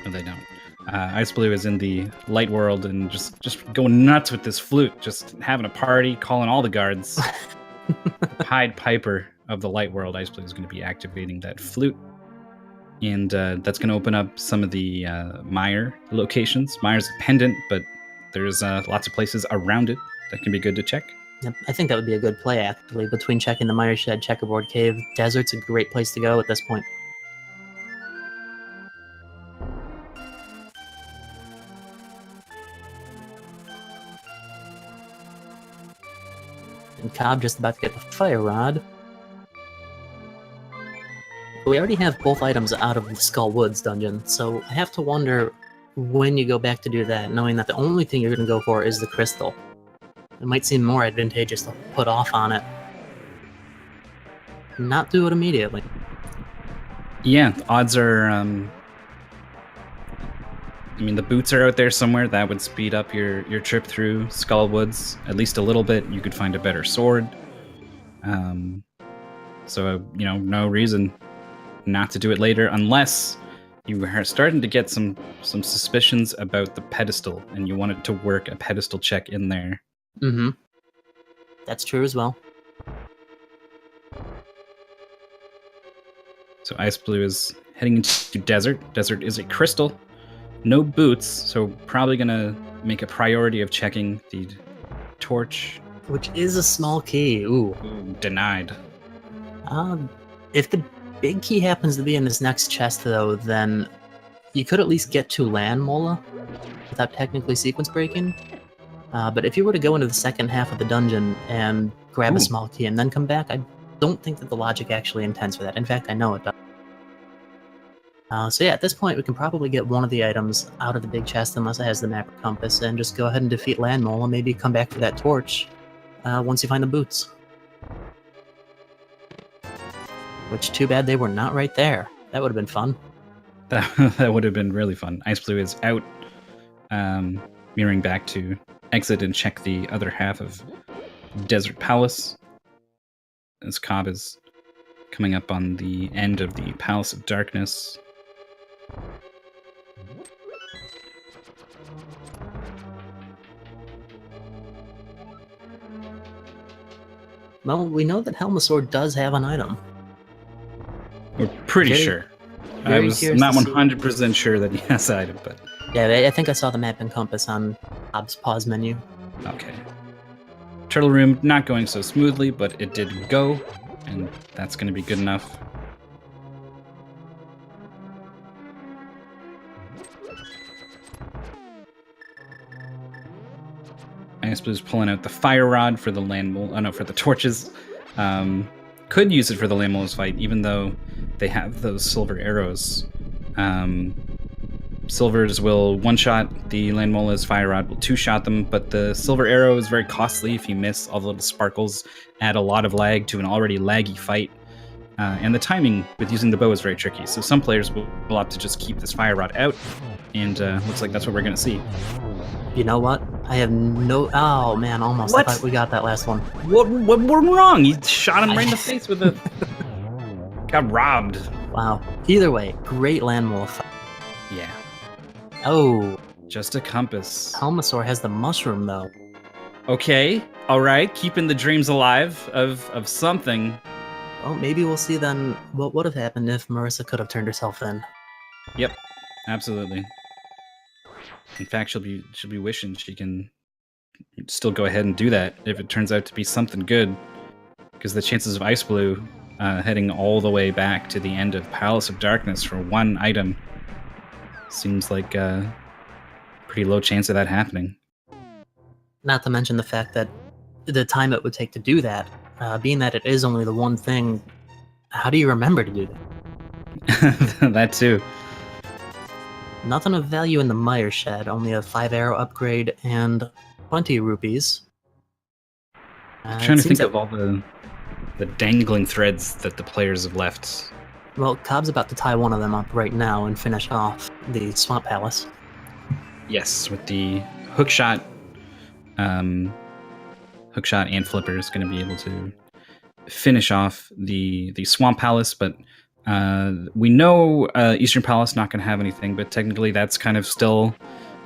No, they don't. xIceblue is in the light world and just going nuts with this flute, just having a party, calling all the guards. Pied Piper of the light world, xIceblue is going to be activating that flute. And that's going to open up some of the mire locations. Mire's a pendant, but there's lots of places around it that can be good to check. Yep, I think that would be a good play, actually. Between checking the Mire Shed, Checkerboard Cave, Desert's a great place to go at this point. And Cobb just about to get the Fire Rod. We already have both items out of the Skull Woods dungeon, so I have to wonder when you go back to do that, knowing that the only thing you're going to go for is the crystal. It might seem more advantageous to put off on it. Not do it immediately. Yeah, the odds are... I mean, the boots are out there somewhere. That would speed up your trip through Skull Woods at least a little bit. You could find a better sword. So, you know, no reason not to do it later, unless you are starting to get some suspicions about the pedestal, and you wanted to work a pedestal check in there. Mm-hmm. That's true as well. So xIceblue is heading into Desert. Desert is a crystal. No boots, so probably gonna make a priority of checking the torch. Which is a small key. Ooh. Denied. If the big key happens to be in this next chest, though, then you could at least get to Land Mola without technically sequence breaking. But if you were to go into the second half of the dungeon and grab a small key and then come back, I don't think that the logic actually intends for that. In fact, I know it does. So yeah, at this point, we can probably get one of the items out of the big chest unless it has the map or compass, and just go ahead and defeat Land Mole and maybe come back for that torch once you find the boots. Which, too bad they were not right there. That would have been fun. That would have been really fun. xIceblue is out, mirroring back to exit and check the other half of Desert Palace. As COB is coming up on the end of the Palace of Darkness. Well, we know that Helmasaur does have an item. We're pretty sure. I was not curious to 100% sure that he has the item, but... Yeah, I think I saw the map and compass on COB's pause menu. Okay. Turtle Room not going so smoothly, but it did go, and that's going to be good enough. xIceblue pulling out the fire rod for the land mole. Oh no, for the torches. Could use it for the land mole's fight, even though they have those silver arrows. Silvers will one-shot the land mole's fire rod, will two-shot them, but the silver arrow is very costly if you miss. All the little sparkles add a lot of lag to an already laggy fight. And the timing with using the bow is very tricky, so some players will opt to just keep this fire rod out, and looks like that's what we're going to see. You know what? I have no... Oh, man, almost. What? I thought we got that last one. What went wrong? He shot him right in the face with a... Got robbed. Wow. Either way, great land mole fight. Yeah. Oh. Just a compass. Helmasaur has the mushroom, though. Okay. All right. Keeping the dreams alive of something. Well, maybe we'll see then what would have happened if Marissa could have turned herself in. Yep. Absolutely. In fact, she'll be wishing she can still go ahead and do that if it turns out to be something good, because the chances of xIceblue heading all the way back to the end of Palace of Darkness for one item seems like a pretty low chance of that happening. Not to mention the fact that the time it would take to do that, being that it is only the one thing, how do you remember to do that? That too. Nothing of value in the Mire Shed, only a 5-arrow upgrade and 20 rupees. I'm trying to think of all the dangling threads that the players have left. Well, COB's about to tie one of them up right now and finish off the Swamp Palace. Yes, with the hookshot and flipper is going to be able to finish off the Swamp Palace, but we know Eastern Palace not going to have anything, but technically that's kind of still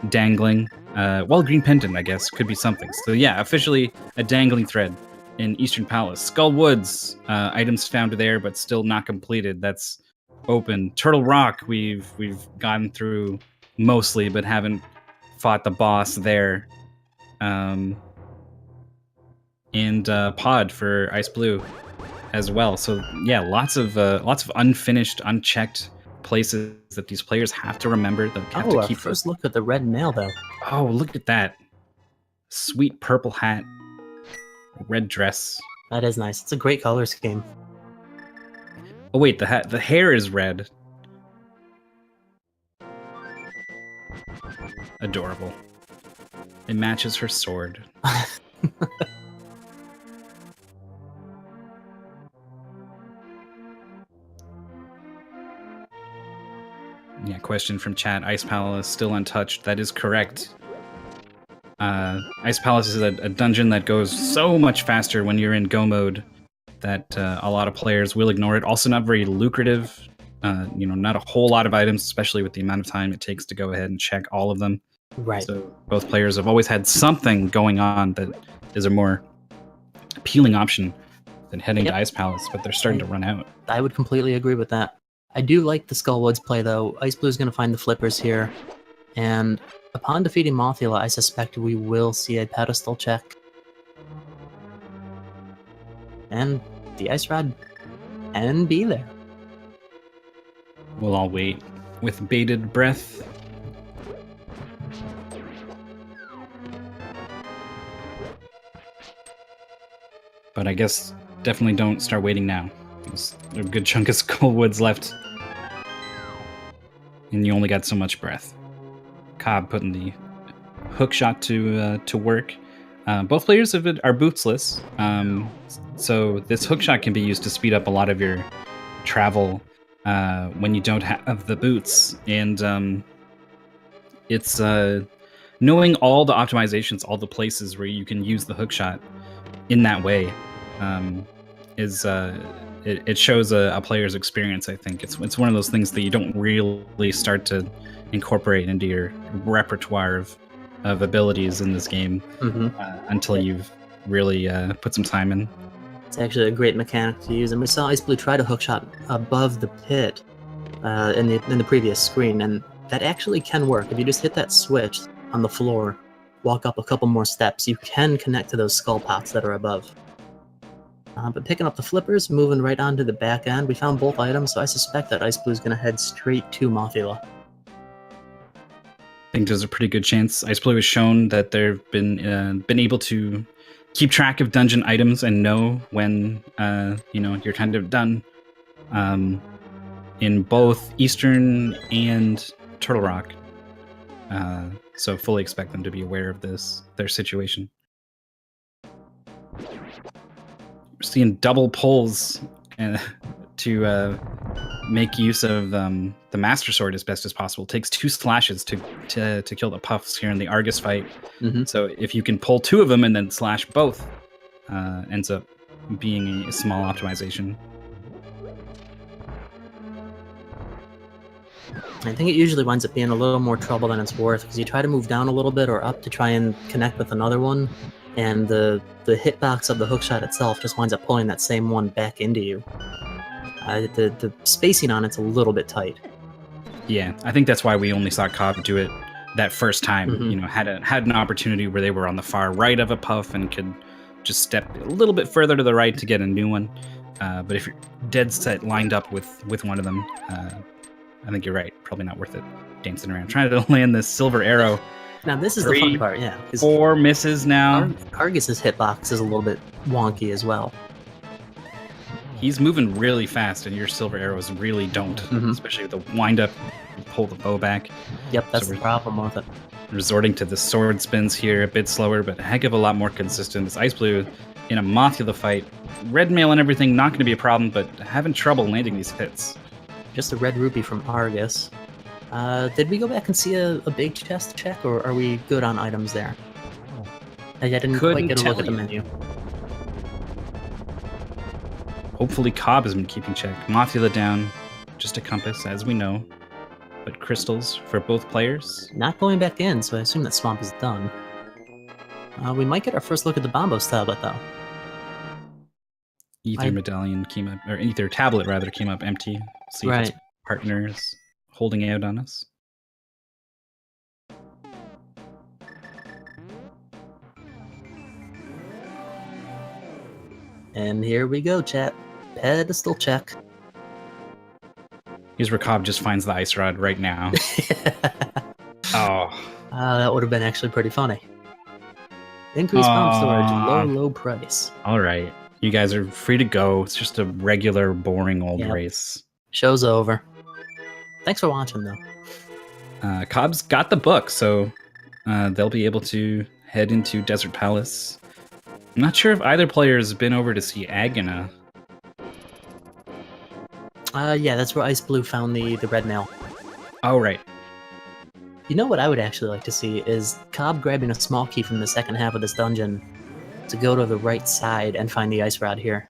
dangling. Well, Green Pendant, I guess, could be something. So yeah, officially a dangling thread in Eastern Palace. Skull Woods, items found there, but still not completed. That's open. Turtle Rock, we've gotten through mostly, but haven't fought the boss there. And Pod for xIceblue as well. So yeah, lots of unfinished, unchecked places that these players have to remember. That have to keep. First look at the red nail, though. Oh, look at that! Sweet purple hat, red dress. That is nice. It's a great color scheme. Oh wait, the hair is red. Adorable. It matches her sword. Yeah, question from chat. Ice Palace still untouched. That is correct. Ice Palace is a dungeon that goes so much faster when you're in go mode that a lot of players will ignore it. Also not very lucrative. Not a whole lot of items, especially with the amount of time it takes to go ahead and check all of them. Right. So both players have always had something going on that is a more appealing option than heading to Ice Palace, but they're starting to run out. I would completely agree with that. I do like the Skullwoods play, though. xIceblue is going to find the flippers here, and upon defeating Mothula, I suspect we will see a pedestal check. And the Ice Rod can be there. We'll all wait with bated breath. But I guess definitely don't start waiting now. There's a good chunk of Skullwoods left. And you only got so much breath. COB putting the hook shot to work. Both players are bootsless. So this hook shot can be used to speed up a lot of your travel when you don't have the boots, and it's knowing all the optimizations, all the places where you can use the hookshot in that way is it shows a player's experience. I think it's one of those things that you don't really start to incorporate into your repertoire of abilities in this game until you've really put some time in. It's actually a great mechanic to use, and we saw xIceblue try to hookshot above the pit in the previous screen, and that actually can work. If you just hit that switch on the floor, walk up a couple more steps, you can connect to those skull pots that are above. But picking up the flippers, moving right onto the back end, we found both items, so I suspect that xIceblue is going to head straight to Mothula. I think there's a pretty good chance. xIceblue has shown that they've been able to keep track of dungeon items and know when you're kind of done. In both Eastern and Turtle Rock, so fully expect them to be aware of their situation. We're seeing double pulls to make use of the Master Sword as best as possible. It takes 2 slashes to kill the puffs here in the Argus fight. So if you can pull 2 of them and then slash both, ends up being a small optimization. I think it usually winds up being a little more trouble than it's worth, because you try to move down a little bit or up to try and connect with another one, and the hitbox of the hookshot itself just winds up pulling that same one back into you. The spacing on it's a little bit tight. Yeah, I think that's why we only saw COB do it that first time. Had an opportunity where they were on the far right of a puff and could just step a little bit further to the right to get a new one. But if you're dead set lined up with one of them, I think you're right. Probably not worth it dancing around trying to land this silver arrow. Now this is the fun part, yeah. 4 misses now. Argus's hitbox is a little bit wonky as well. He's moving really fast, and your silver arrows really don't, especially with the wind up. You pull the bow back. Yep, that's the problem with it. Resorting to the sword spins here, a bit slower, but a heck of a lot more consistent. This xIceblue in a Mothula fight, red mail and everything, not going to be a problem, but having trouble landing these hits. Just a red rupee from Argus. Did we go back and see a big chest check, or are we good on items there? I didn't quite get a look at the menu. Hopefully COB has been keeping check. Mothula down, just a compass, as we know. But crystals for both players. Not going back in, so I assume that swamp is done. We might get our first look at the Bombos tablet, though. Ether medallion came up, or Ether tablet rather, came up empty. See if its partners holding out on us. And here we go, chat. Pedestal check. Here's where COB just finds the ice rod right now. That would have been actually pretty funny. Increased pump storage, low price. All right. You guys are free to go. It's just a regular, boring old race. Show's over. Thanks for watching, though. COB's got the book, so they'll be able to head into Desert Palace. I'm not sure if either player has been over to see Agana. Yeah, that's where xIceblue found the red mail. Oh, right. You know what I would actually like to see is COB grabbing a small key from the second half of this dungeon to go to the right side and find the ice rod here.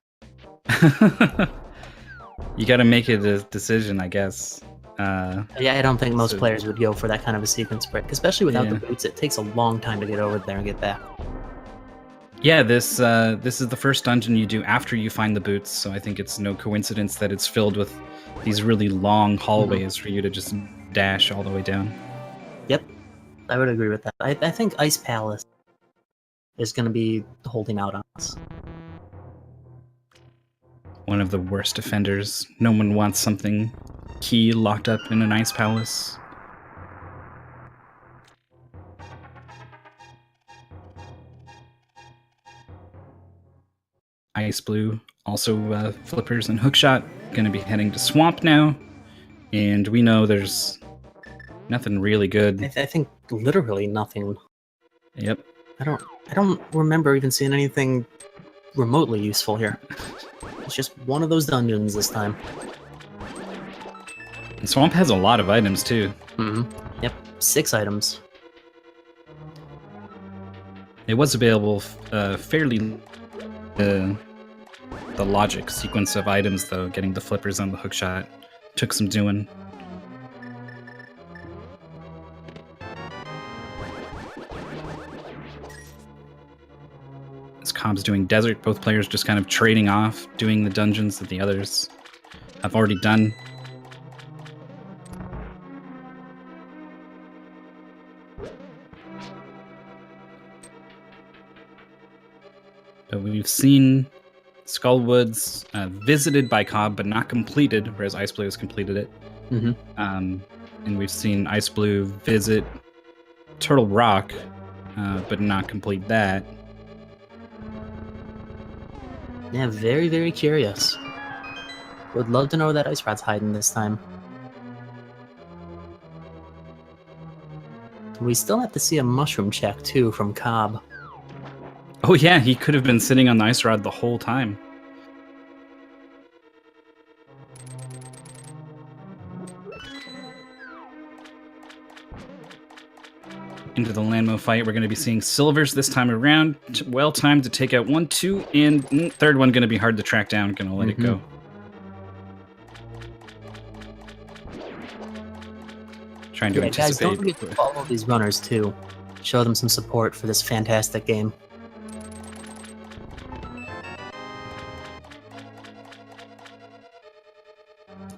You gotta make a decision, I guess. Yeah, I don't think most players would go for that kind of a sequence break, especially without the boots. It takes a long time to get over there and get back. Yeah, this is the first dungeon you do after you find the boots, so I think it's no coincidence that it's filled with these really long hallways for you to just dash all the way down. Yep, I would agree with that. I think Ice Palace is going to be holding out on us. One of the worst offenders. No one wants something key locked up in an Ice Palace. xIceblue, also flippers and hookshot, going to be heading to Swamp now, and we know there's nothing really good. I think literally nothing. Yep. I don't remember even seeing anything remotely useful here. It's just one of those dungeons this time. And Swamp has a lot of items too. Yep, 6 items. It was available fairly the logic sequence of items, though. Getting the flippers on the hookshot took some doing. As COB's doing Desert, both players just kind of trading off, doing the dungeons that the others have already done. But we've seen Skullwoods visited by COB, but not completed, whereas xIceblue has completed it. And we've seen xIceblue visit Turtle Rock, but not complete that. Yeah, very, very curious. Would love to know where that ice rod's hiding this time. We still have to see a mushroom check, too, from COB. Oh yeah, he could have been sitting on the ice rod the whole time. Into the Landmo fight, we're going to be seeing Silvers this time around. Well timed to take out 1, 2, and third one going to be hard to track down. Going to let it go. Trying to Guys, anticipate. don't forget to follow these runners, too. Show them some support for this fantastic game.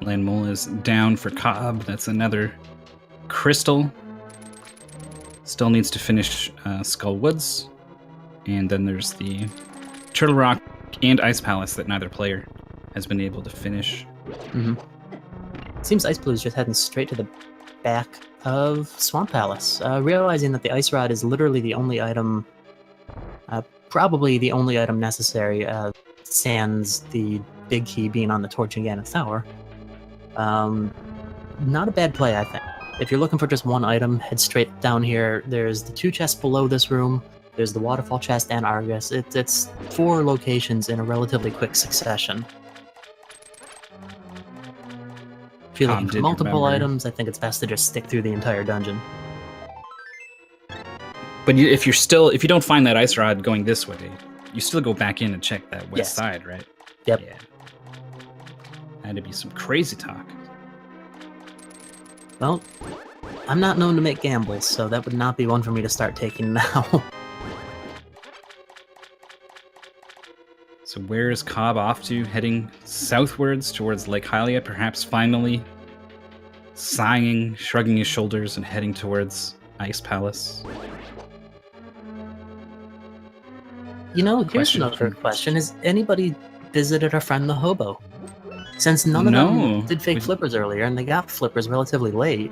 Landmole is down for COB. That's another crystal. Still needs to finish Skull Woods. And then there's the Turtle Rock and Ice Palace that neither player has been able to finish. Seems xIceblue is just heading straight to the back of Swamp Palace, realizing that the ice rod is literally the only item, probably the only item necessary, sans the big key being on the torch in Ganon's Tower. Not a bad play, I think. If you're looking for just one item, head straight down here. There's the 2 chests below this room. There's the Waterfall chest and Argus. It's 4 locations in a relatively quick succession. If you're looking for multiple items, I think it's best to just stick through the entire dungeon. But if you don't find that ice rod going this way, you still go back in and check that west side, right? Yep. Yeah. Had to be some crazy talk. Well, I'm not known to make gambles, so that would not be one for me to start taking now. So where is COB off to? Heading southwards towards Lake Hylia, perhaps finally sighing, shrugging his shoulders, and heading towards Ice Palace. You know, here's another question. Has anybody visited our friend the Hobo? Since none of them did fake flippers earlier, and they got flippers relatively late.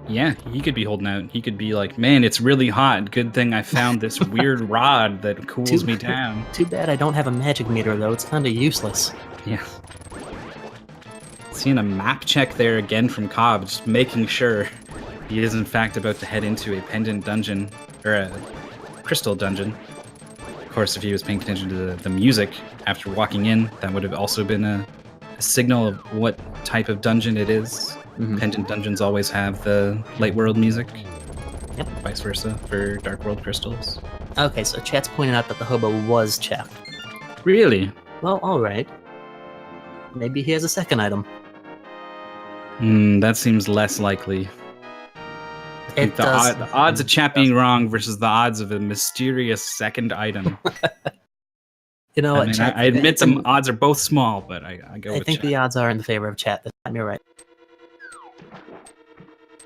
Yeah, he could be holding out. He could be like, man, it's really hot. Good thing I found this weird rod that cools me down. Too bad I don't have a magic meter, though. It's kind of useless. Yeah. Seeing a map check there again from COB, just making sure he is in fact about to head into a pendant dungeon, or a crystal dungeon. Of course, if he was paying attention to the music after walking in, that would have also been a signal of what type of dungeon it is. Pendant dungeons always have the light world music. Yep. Vice versa for dark world crystals. Okay, so chat's pointing out that the Hobo was checked. Really? Well, alright. Maybe he has a second item. That seems less likely. I think the odds of chat being wrong versus the odds of a mysterious second item. You know what, I admit the odds are both small, but I go with chat. I think the odds are in the favor of chat this time, you're right.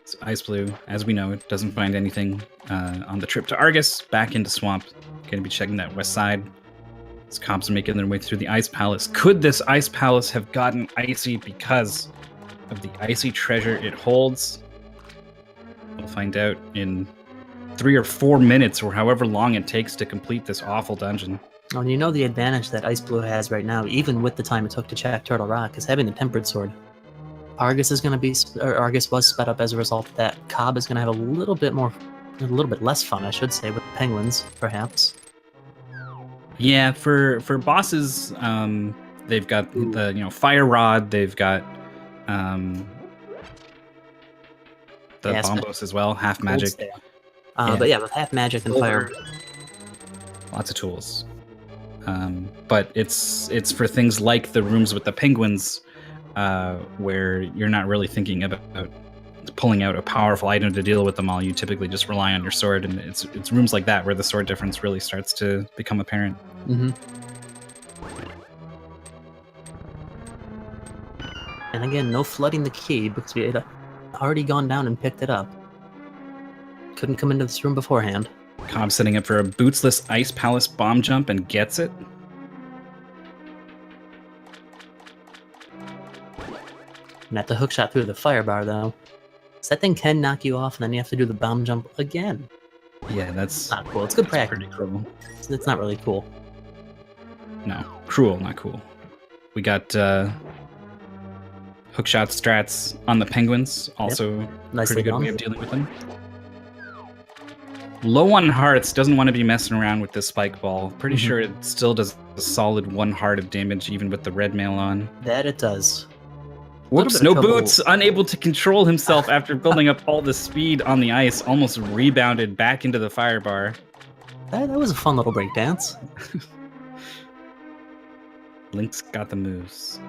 So xIceblue, as we know, doesn't find anything on the trip to Argus, back into Swamp. Going to be checking that west side. As COBs are making their way through the Ice Palace. Could this Ice Palace have gotten icy because of the icy treasure it holds? We'll find out in 3 or 4 minutes, or however long it takes to complete this awful dungeon. Oh, and you know the advantage that xIceblue has right now, even with the time it took to check Turtle Rock, is having the Tempered Sword. Argus is going to be, or Argus was sped up as a result of that. COB is going to have a little bit less fun, I should say, with penguins, perhaps. Yeah, for bosses, they've got the Fire Rod, they've got The Yeah, bombos as well, half Cold magic. Stare. Yeah. But yeah, with half magic and fire. Lots of tools. But it's for things like the rooms with the penguins, where you're not really thinking about pulling out a powerful item to deal with them all. You typically just rely on your sword, and it's rooms like that where the sword difference really starts to become apparent. Mm-hmm. And again, no flooding the key because we had already gone down and picked it up. Couldn't come into this room beforehand. Cobb setting up for a bootsless Ice Palace bomb jump and gets it. And at the hook shot through the fire bar, though. So that thing can knock you off, and then you have to do the bomb jump again. Yeah, that's Not cool. It's good practice. pretty cruel. It's not really cool. No, cruel, not cool. We got hookshot strats on the penguins, also Nicely pretty good done. way of dealing with them. Low on hearts, doesn't want to be messing around with this spike ball. Pretty sure it still does a solid 1 heart of damage even with the red mail on. That it does. Whoops, bit no of trouble. boots, unable to control himself after building up all the speed on the ice, almost rebounded back into the fire bar. That was a fun little break dance. Link's got the moves.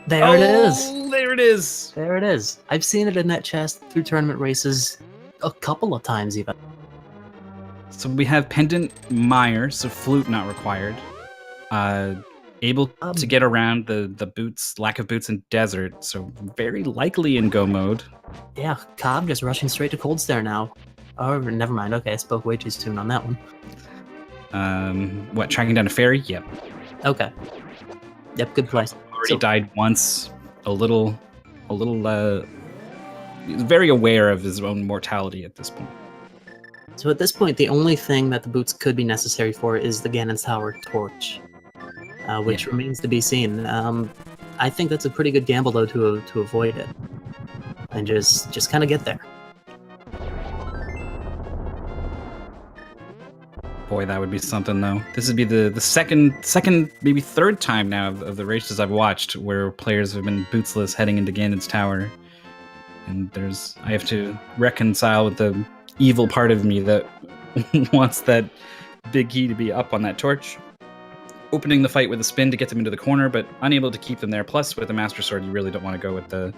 There it is. There it is! There it is. I've seen it in that chest through tournament races a couple of times even. So we have Pendant Mire, so flute not required. Able to get around the boots, lack of boots in desert, so very likely in go mode. Yeah, Cobb just rushing straight to Cold Stare now. Oh, never mind. Okay, I spoke way too soon on that one. What, tracking down a fairy? Yep. Okay. Yep, good play. Already died once. A little, he's very aware of his own mortality at this point. So at this point, the only thing that the boots could be necessary for is the Ganon's Tower torch, which remains to be seen. I think that's a pretty good gamble, though, to avoid it, and just kind of get there. Boy, that would be something, though. This would be the second, maybe third time now of the races I've watched where players have been bootsless heading into Ganon's Tower, and I have to reconcile with the evil part of me that wants that big key to be up on that torch. Opening the fight with a spin to get them into the corner, but unable to keep them there. Plus, with the Master Sword, you really don't want to go with the.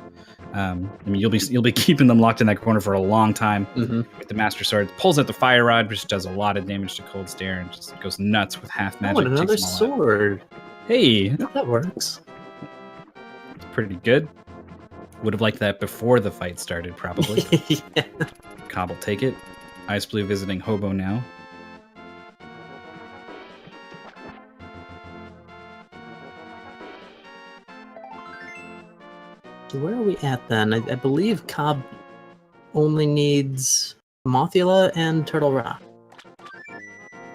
You'll be keeping them locked in that corner for a long time. With the Master Sword, pulls out the Fire Rod, which does a lot of damage to Cold Stare, and just goes nuts with half magic. Oh, and another takes them all out. sword. Hey, That works. it's pretty good. Would have liked that before the fight started, probably. Yeah. Cobb will take it. XIceblue visiting Hobo now. So where are we at then? I believe Cobb only needs Mothula and Turtle Rock.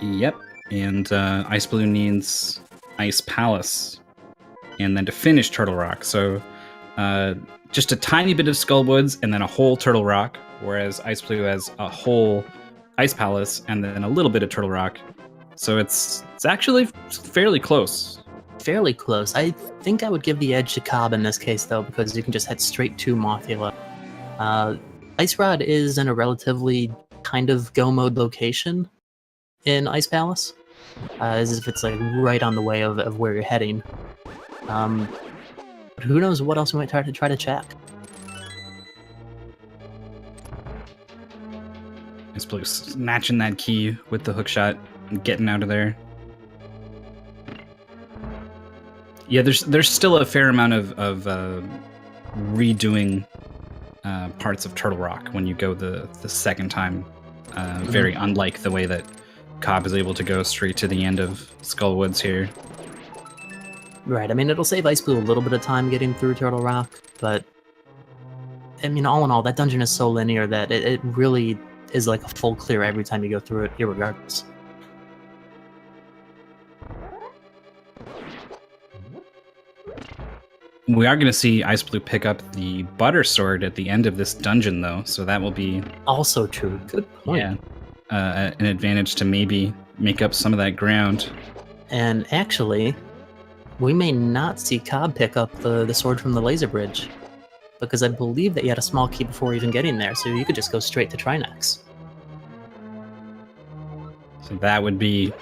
Yep, and XIceblue needs Ice Palace, and then to finish Turtle Rock. So just a tiny bit of Skullwoods and then a whole Turtle Rock, whereas XIceblue has a whole Ice Palace and then a little bit of Turtle Rock. So it's actually fairly close. Fairly close. I think I would give the edge to Cobb in this case, though, because you can just head straight to Mothula. Ice Rod is in a relatively kind of go mode location in Ice Palace, as if it's like right on the way of where you're heading. But who knows what else we might try to check. XIceblue snatching that key with the hookshot and getting out of there. Yeah, there's still a fair amount of redoing parts of Turtle Rock when you go the second time. Very unlike the way that Cobb is able to go straight to the end of Skullwoods here. Right, I mean, it'll save XIceblue a little bit of time getting through Turtle Rock, but I mean, all in all, that dungeon is so linear that it really is like a full clear every time you go through it, irregardless. We are going to see XIceblue pick up the Butter Sword at the end of this dungeon, though, so that will be Also true. Good point. yeah, an advantage to maybe make up some of that ground. And actually, we may not see Cobb pick up the sword from the laser bridge, because I believe that you had a small key before even getting there, so you could just go straight to Trinex. So that would be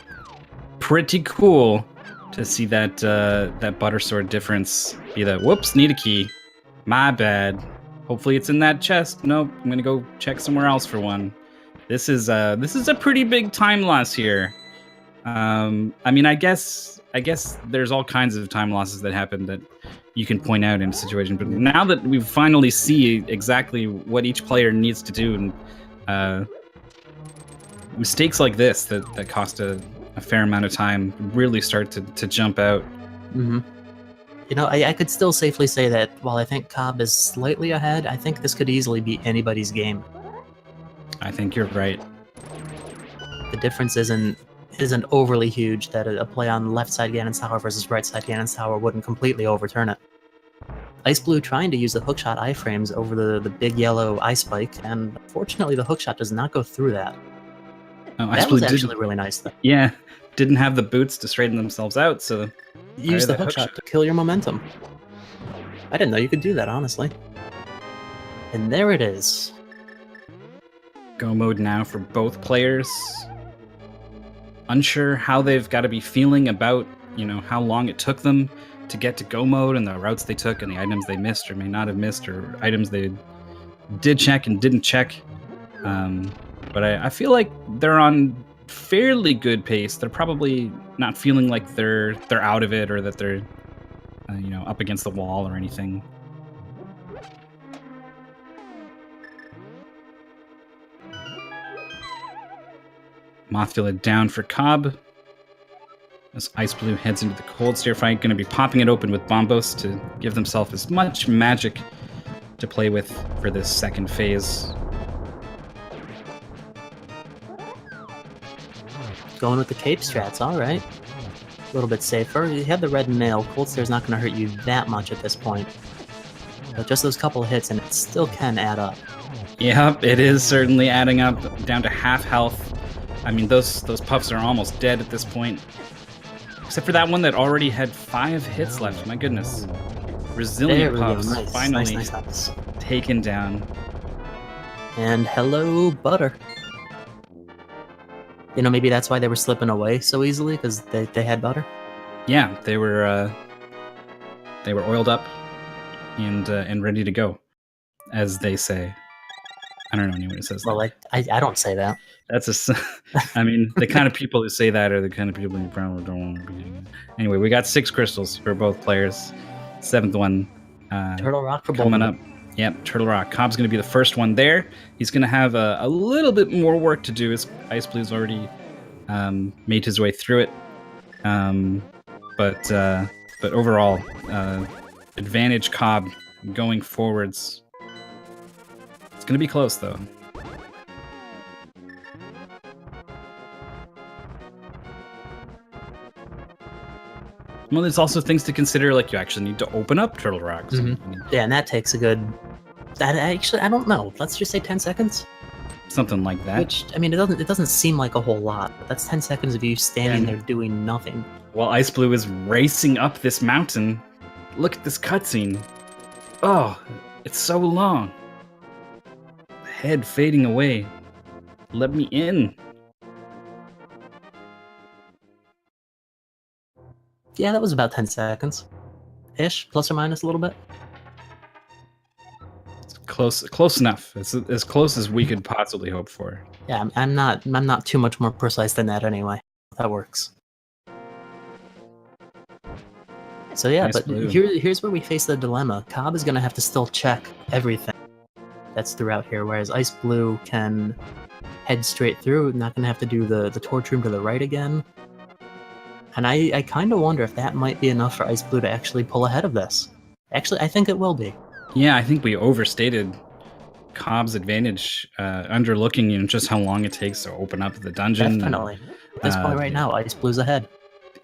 pretty cool to see that that butter sword difference be that. Whoops, need a key. My bad. Hopefully it's in that chest. Nope, I'm gonna go check somewhere else for one. This is a pretty big time loss here. I mean, I guess there's all kinds of time losses that happen that you can point out in a situation. But now that we finally see exactly what each player needs to do, and mistakes like this that cost a fair amount of time really start to jump out. Mm-hmm. You know, I could still safely say that while I think Cobb is slightly ahead, I think this could easily be anybody's game. I think you're right. The difference isn't overly huge that a play on left side Ganon's Tower versus right side Ganon's Tower wouldn't completely overturn it. xIceblue trying to use the hookshot iframes over the big yellow eye spike, and unfortunately the hookshot does not go through that. Oh, that was actually really nice though. Yeah, didn't have the boots to straighten themselves out, so use the hookshot to kill your momentum. I didn't know you could do that, honestly. And there it is. Go mode now for both players. Unsure how they've got to be feeling about, you know, how long it took them to get to go mode and the routes they took and the items they missed or may not have missed or items they did check and didn't check. But I feel like they're on fairly good pace. They're probably not feeling like they're out of it or that they're you know, up against the wall or anything. Mothula down for Cobb. As xIceblue heads into the cold stare fight, going to be popping it open with Bombos to give themselves as much magic to play with for this second phase. Going with the cape strats, alright. A little bit safer. You have the red nail. Cold stare's not going to hurt you that much at this point. But just those couple of hits and it still can add up. Yep, it is certainly adding up, down to half health. I mean, those puffs are almost dead at this point. Except for that one that already had 5 hits left. My goodness. Resilient puffs nice. finally Nice. taken down. And hello, butter. You know, maybe that's why they were slipping away so easily, because they had butter? Yeah, they were oiled up and ready to go, as they say. I don't know anyone who says that. Well, I don't say that. That's I mean, the kind of people who say that are the kind of people you probably don't want to be. Anyway, we got 6 crystals for both players. 7th one. Turtle Rock for coming up. Yep, Turtle Rock. Cobb's going to be the first one there. He's going to have a little bit more work to do, as xIceblue already made his way through it. But overall, advantage Cobb going forwards. It's going to be close, though. Well, there's also things to consider, like you actually need to open up Turtle Rocks. Mm-hmm. Yeah, and that takes a good... I don't know. Let's just say 10 seconds? Something like that. Which, I mean, it doesn't seem like a whole lot, but that's 10 seconds of you standing there doing nothing. While xIceblue is racing up this mountain, look at this cutscene. Oh, it's so long. The head fading away. Let me in. Yeah, that was about 10 seconds. Ish, plus or minus a little bit. It's close enough. It's as close as we could possibly hope for. Yeah, I'm not too much more precise than that anyway. That works. So yeah, Nice but blue. here's where we face the dilemma. Cobb is going to have to still check everything that's throughout here, whereas xIceblue can head straight through, not going to have to do the torch room to the right again. And I kind of wonder if that might be enough for xIceblue to actually pull ahead of this. Actually, I think it will be. Yeah, I think we overstated Cobb's advantage, underlooking just how long it takes to open up the dungeon. Definitely. At this point right now, xIceBlue's ahead.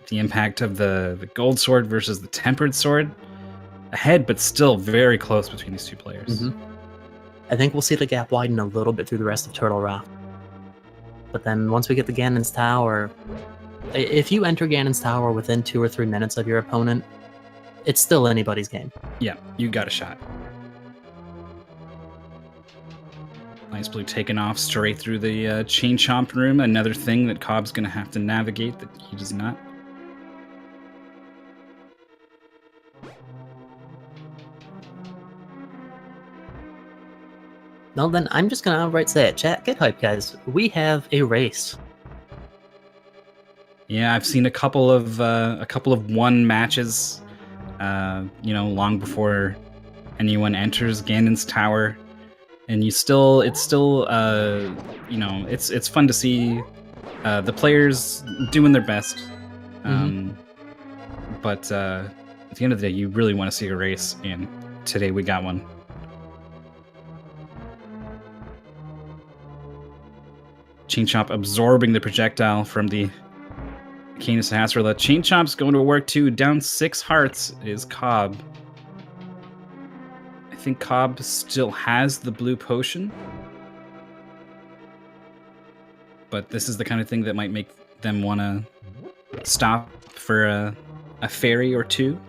The impact of the gold sword versus the tempered sword. Ahead, but still very close between these two players. Mm-hmm. I think we'll see the gap widen a little bit through the rest of Turtle Rock. But then once we get to Ganon's Tower, If you enter Ganon's tower within 2 or 3 minutes of your opponent, it's still anybody's game. Yeah, you got a shot. xIceblue taking off straight through the chain chomp room. Another thing that Cobb's going to have to navigate that he does not. Well, then I'm just going to outright say it. Chat, get hyped, guys. We have a race. Yeah, I've seen a couple of one matches, long before anyone enters Ganon's tower, and it's still, it's fun to see the players doing their best. But at the end of the day, you really want to see a race, and today we got one. Chain Chomp absorbing the projectile from the Canis Hasrilla. Chain Chomp's going to work too. Down 6 hearts is Cobb. I think Cobb still has the blue potion. But this is the kind of thing that might make them want to stop for a fairy or two.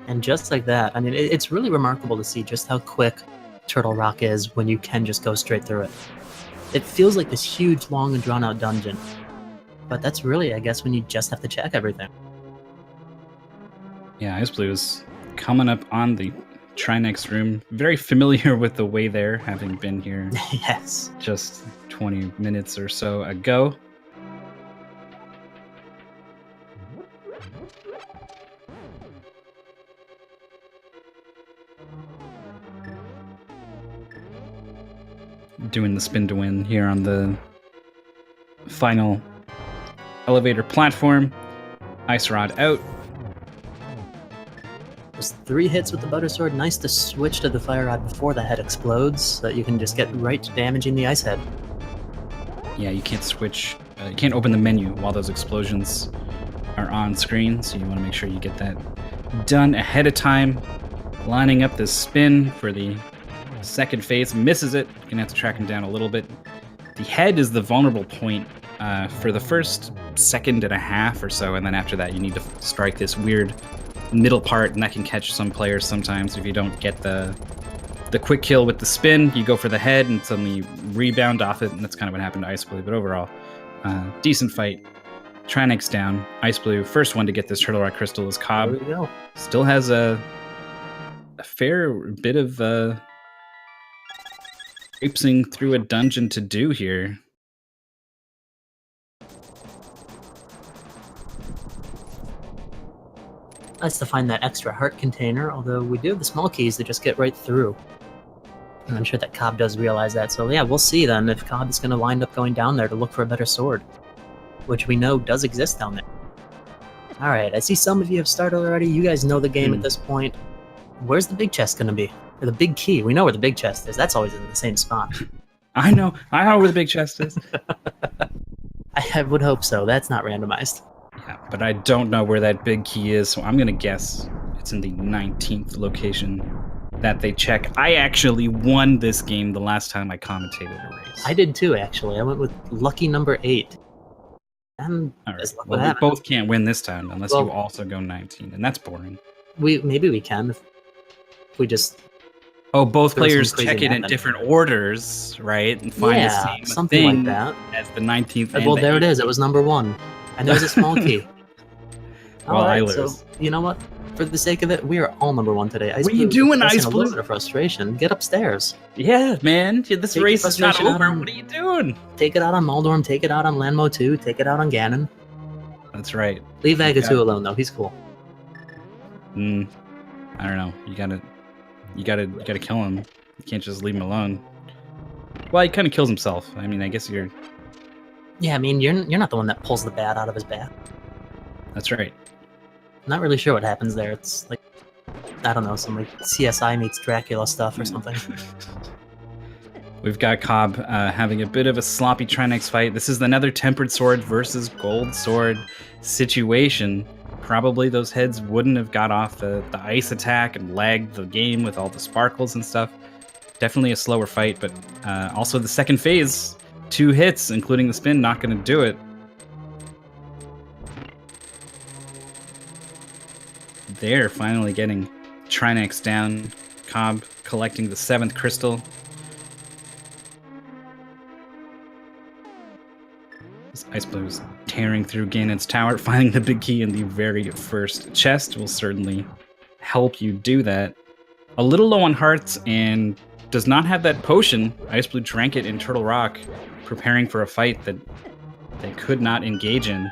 And just like that, I mean, it's really remarkable to see just how quick Turtle Rock is when you can just go straight through it. It feels like this huge, long, and drawn-out dungeon. But that's really, I guess, when you just have to check everything. Yeah, xIceblue is coming up on the Trinex room. Very familiar with the way there, having been here Yes. just 20 minutes or so ago. Doing the spin to win here on the final elevator platform. Ice Rod out. Just 3 hits with the Butter Sword. Nice to switch to the Fire Rod before the head explodes, so that you can just get right to damaging the Ice Head. Yeah, you can't switch. You can't open the menu while those explosions are on screen, so you want to make sure you get that done ahead of time. Lining up the spin for the second phase, misses it. Gonna have to track him down a little bit. The head is the vulnerable point for the first second and a half or so, and then after that you need to strike this weird middle part, and that can catch some players sometimes if you don't get the quick kill with the spin. You go for the head and suddenly you rebound off it, and that's kind of what happened to xIceblue. But overall, decent fight. Trinex down. xIceblue, first one to get this Turtle Rock Crystal is Cobb. There we go. Still has a fair bit of traipsing through a dungeon to do here. Nice to find that extra heart container, although we do have the small keys to just get right through. And I'm sure that Cobb does realize that, so yeah, we'll see then if Cobb is going to wind up going down there to look for a better sword, which we know does exist down there. Alright, I see some of you have started already. You guys know the game at this point. Where's the big chest going to be? Or the big key? We know where the big chest is. That's always in the same spot. I know where the big chest is. I would hope so. That's not randomized. Yeah, but I don't know where that big key is, so I'm going to guess it's in the 19th location that they check. I actually won this game the last time I commentated a race. I did too, actually. I went with lucky number 8. And all right. Well, we both can't win this time unless you also go 19, and that's boring. Maybe we can if we just... Oh, both players check it in different orders, right? And find the same something thing like that. as the 19th. Well, there it is. It was number 1. And there's a small key. Well, I lose. So, you know what? For the sake of it, we are all number 1 today. What are you doing, xIceblue? A little bit of frustration. Get upstairs. Yeah, man. This race is not over. What are you doing? Take it out on Moldorm. Take it out on Lanmo 2. Take it out on Ganon. That's right. Leave Agatu alone, though. He's cool. I don't know. You gotta kill him. You can't just leave him alone. Well, he kind of kills himself. I mean, I guess you're... Yeah, I mean, you're not the one that pulls the bat out of his bat. That's right. I'm not really sure what happens there. It's like, I don't know, some like CSI meets Dracula stuff or something. We've got Cobb having a bit of a sloppy Trinex fight. This is another Tempered Sword versus Gold Sword situation. probably those heads wouldn't have got off the ice attack and lagged the game with all the sparkles and stuff. Definitely a slower fight, but also the second phase, 2 hits, including the spin, not going to do it. They're finally getting Trinax down. COB collecting the 7th crystal. xIceblue is tearing through Ganon's tower. Finding the big key in the very first chest will certainly help you do that. A little low on hearts and does not have that potion. xIceblue drank it in Turtle Rock, preparing for a fight that they could not engage in.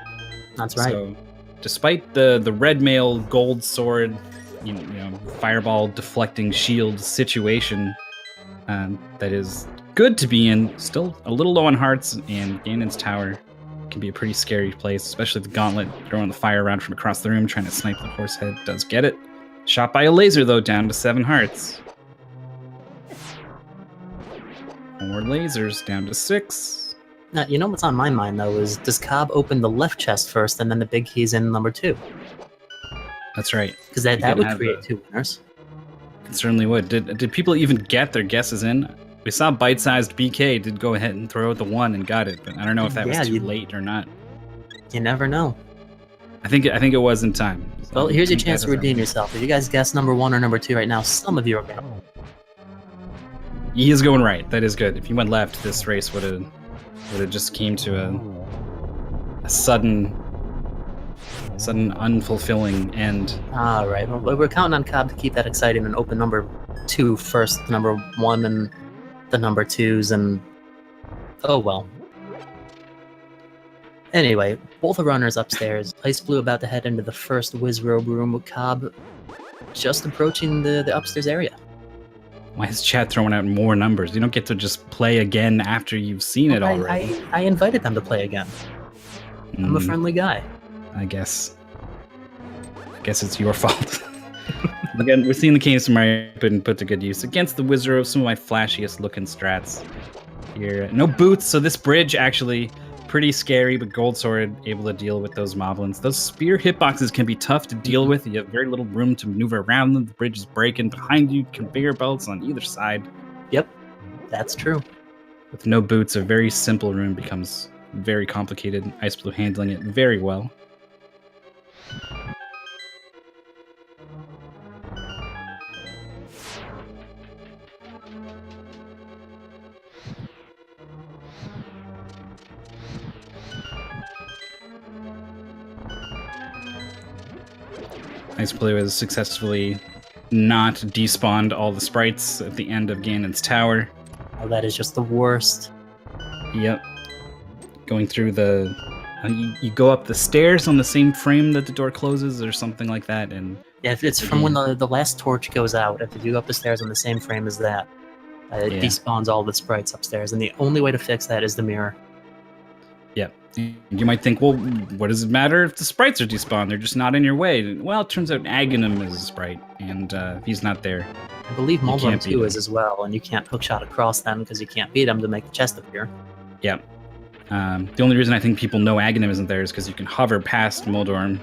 That's right. So, despite the red mail gold sword, you know, fireball deflecting shield situation that is good to be in, still a little low on hearts, and Ganon's tower can be a pretty scary place, especially the gauntlet throwing the fire around from across the room, trying to snipe the horse head. Does get it. Shot by a laser though, down to 7 hearts. More lasers, down to 6. Now, you know what's on my mind though is, does COB open the left chest first and then the big key's in number 2? That's right. Because that would create 2 winners. It certainly would. Did people even get their guesses in? We saw bite-sized BK did go ahead and throw out the 1 and got it, but I don't know if that was too late or not. You never know. I think it was in time. So well, here's your chance to redeem yourself. If you guys guess number 1 or number 2 right now, some of you are gonna. He is going right. That is good. If he went left, this race would have just came to a sudden unfulfilling end. All right. Well, we're counting on COB to keep that exciting and open number 2 first, number 1 and the number 2s, and oh well. Anyway, both the runners upstairs. xIceblue about to head into the first Wizrobe room with COB just approaching the upstairs area. Why is chat throwing out more numbers? You don't get to just play again after you've seen it already. I invited them to play again. I'm a friendly guy. I guess it's your fault. Again, we're seeing the Canes from Mario put to good use against the Wizard. Some of my flashiest looking strats here. No boots, so this bridge actually pretty scary, but Gold Sword able to deal with those moblins. Those spear hitboxes can be tough to deal with. You have very little room to maneuver around them. The bridge is breaking behind you. Conveyor belts on either side. Yep, that's true. With no boots, a very simple room becomes very complicated. xIceblue handling it very well. xIceblue has successfully not despawned all the sprites at the end of Ganon's tower. Oh, that is just the worst. Yep. Going through the... you go up the stairs on the same frame that the door closes or something like that, and... Yeah, if it's from when the last torch goes out, if you go up the stairs on the same frame as that, it despawns all the sprites upstairs, and the only way to fix that is the mirror. Yep. You might think, well, what does it matter if the sprites are despawned? They're just not in your way. Well, it turns out Ganon is a sprite, and he's not there. I believe Moldorm 2 is as well, and you can't hookshot across them because you can't beat them to make the chest appear. Yep. The only reason I think people know Ganon isn't there is because you can hover past Moldorm.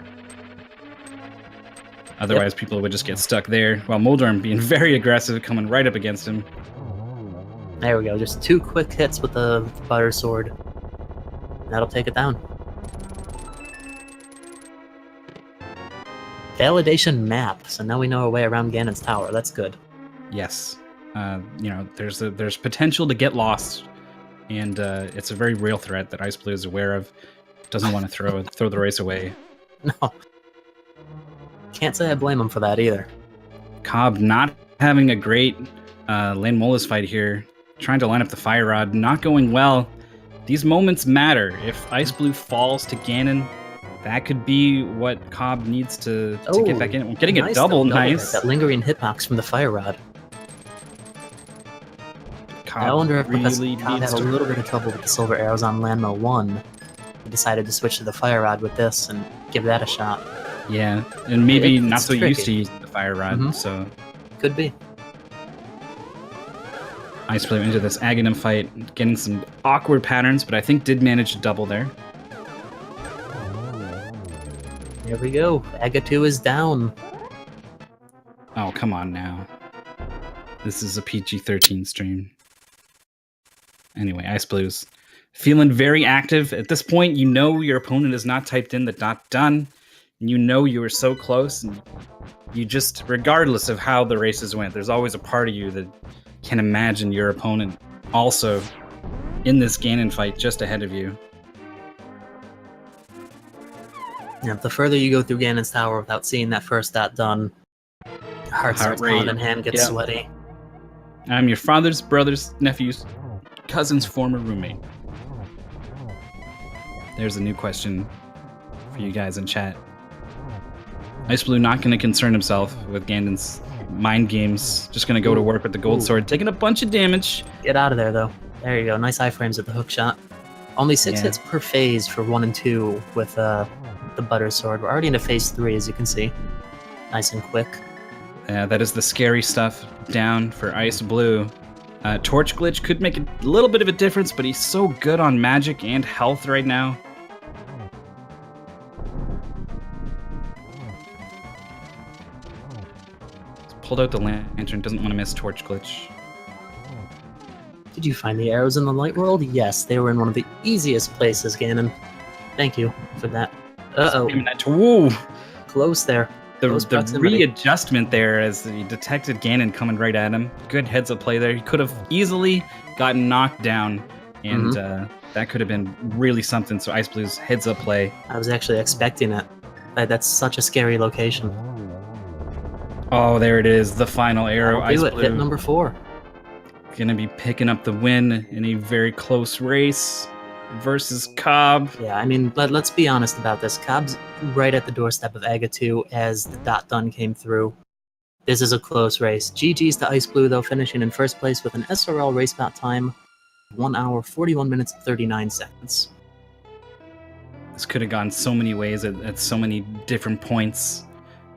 Otherwise, people would just get stuck there, while Moldorm being very aggressive, coming right up against him. There we go, just 2 quick hits with the butter sword. That'll take it down. Validation map, so now we know our way around Ganon's tower. That's good. Yes. You know, there's potential to get lost, and it's a very real threat that xIceblue is aware of. Doesn't want to throw the race away. No. Can't say I blame him for that either. COB not having a great Lane Molas fight here. Trying to line up the fire rod, not going well. These moments matter. If xIceblue falls to Ganon, that could be what COB needs to get back in. Getting nice, a double, nice. That lingering hitbox from the fire rod. I wonder if because COB had a little bit of trouble with the silver arrows on Landmo 1, he decided to switch to the fire rod with this and give that a shot. Yeah, and maybe not so tricky. Used to using the fire rod, so... Could be. xIceblue into this Ganon fight, getting some awkward patterns, but I think did manage to double there. Here we go. Aga 2 is down. Oh, come on now. This is a PG-13 stream. Anyway, xIceblue feeling very active. At this point, you know your opponent has not typed in the .done. And you know you were so close. And you just, regardless of how the races went, there's always a part of you that can imagine your opponent also in this Ganon fight just ahead of you. Yeah, the further you go through Ganon's tower without seeing that first done, your heart starts pounding, hand gets sweaty. I'm your father's brother's nephew's cousin's former roommate. There's a new question for you guys in chat. xIceblue not going to concern himself with Ganon's mind games. Just going to go to work with the gold sword, taking a bunch of damage. Get out of there, though. There you go. Nice iframes at the hook shot. Only 6 hits per phase for 1 and 2 with the butter sword. We're already into phase 3, as you can see. Nice and quick. That is the scary stuff down for xIceblue. Torch Glitch could make a little bit of a difference, but he's so good on magic and health right now. He's pulled out the lantern, doesn't want to miss Torch Glitch. Did you find the arrows in the light world? Yes, they were in one of the easiest places, Ganon. Thank you for that. Uh-oh. Woo! Close there. The readjustment there as he detected Ganon coming right at him. Good heads up play there. He could have easily gotten knocked down, and that could have been really something. So xIceblue's heads up play. I was actually expecting it. That's such a scary location. Oh, there it is. The final arrow. xIceblue. Hit number 4. Gonna be picking up the win in a very close race versus COB. Yeah, I mean, let's be honest about this. COB's right at the doorstep of Aga 2 as the done came through. This is a close race. GG's to xIceblue, though, finishing in first place with an SRL race bout time 1 hour, 41 minutes, 39 seconds. This could have gone so many ways at so many different points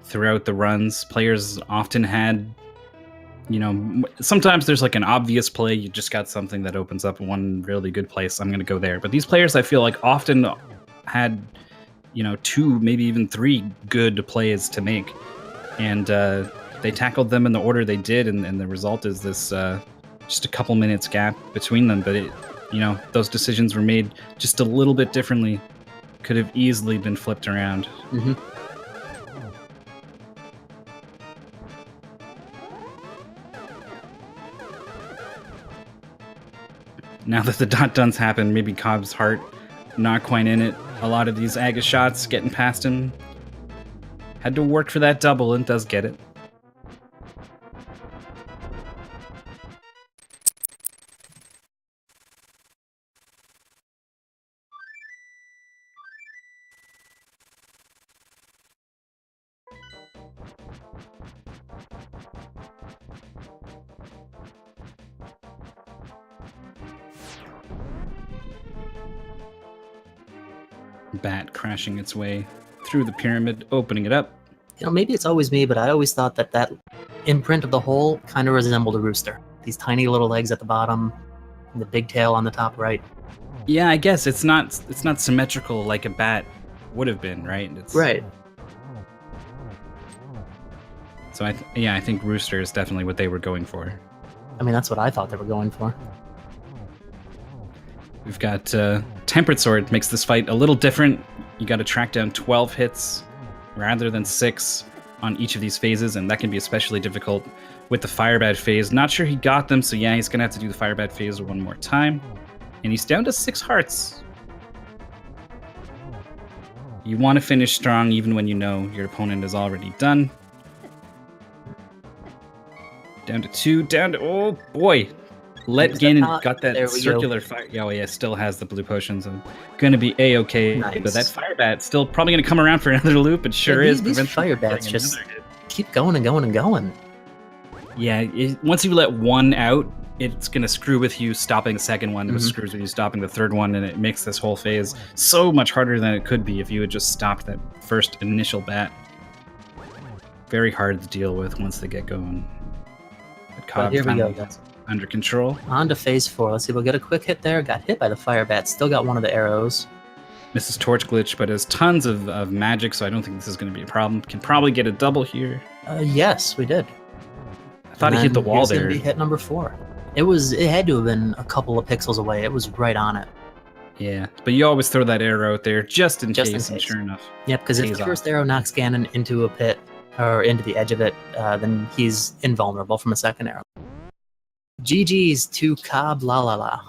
throughout the runs. Players often had, sometimes there's like an obvious play. You just got something that opens up one really good place. I'm going to go there. But these players, I feel like, often had, 2, maybe even 3 good plays to make. And they tackled them in the order they did. And the result is this just a couple minutes gap between them. But, those decisions were made just a little bit differently. Could have easily been flipped around. Mm-hmm. Now that the done's happened, maybe COB's heart not quite in it. A lot of these Aga shots getting past him. Had to work for that double and does get it. Bat crashing its way through the pyramid, opening it up. Maybe it's always me, but I always thought that imprint of the hole kind of resembled a rooster. These tiny little legs at the bottom, and the big tail on the top right. Yeah, I guess it's not symmetrical like a bat would have been, right? Right. So I think rooster is definitely what they were going for. I mean, that's what I thought they were going for. We've got Tempered Sword makes this fight a little different. You got to track down 12 hits rather than 6 on each of these phases, and that can be especially difficult with the Firebad phase. Not sure he got them, so yeah, he's going to have to do the Firebad phase one more time. And he's down to 6 hearts. You want to finish strong even when you know your opponent is already done. Down to 2, down to... Oh, boy! Let Ganon got that circular fire. Oh yeah, still has the blue potions. I'm gonna be a-okay. Nice. But that fire bat still probably gonna come around for another loop. It sure is. These fire bats just keep going and going and going. Yeah, once you let one out, it's gonna screw with you stopping the second one. It screws with you stopping the third one, and it makes this whole phase so much harder than it could be if you had just stopped that first initial bat. Very hard to deal with once they get going. But COB here we go, guys. Under control. On to phase 4. Let's see, we'll get a quick hit there. Got hit by the fire bat. Still got one of the arrows. Mrs. Torch glitch, but has tons of magic, so I don't think this is going to be a problem. Can probably get a double here. Yes, we did. I thought he hit the wall there. Going to be hit number 4. It had to have been a couple of pixels away. It was right on it. Yeah, but you always throw that arrow out there just in case, and sure enough. Yep, because if the first arrow knocks Ganon into a pit, or into the edge of it, then he's invulnerable from a second arrow. GG's to COB Lalala.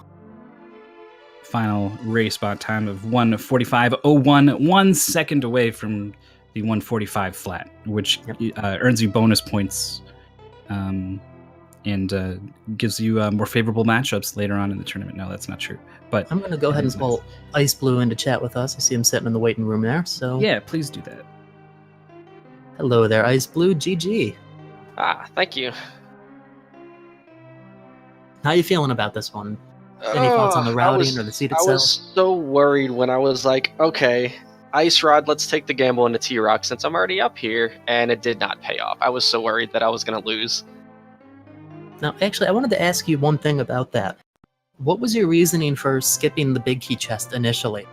Final race spot time of 1:45.01, 1 second away from the 1:45 flat, which earns you bonus points and gives you more favorable matchups later on in the tournament. No, that's not true. But I'm going to go ahead and pull xIceblue into chat with us. I see him sitting in the waiting room there. So yeah, please do that. Hello there, xIceblue. GG. Thank you. How you feeling about this one? Any thoughts on the routing or the seat itself? I was so worried when I was like, okay, Ice Rod, let's take the gamble into T-Rock since I'm already up here, and it did not pay off. I was so worried that I was going to lose. Now, actually, I wanted to ask you one thing about that. What was your reasoning for skipping the big key chest initially?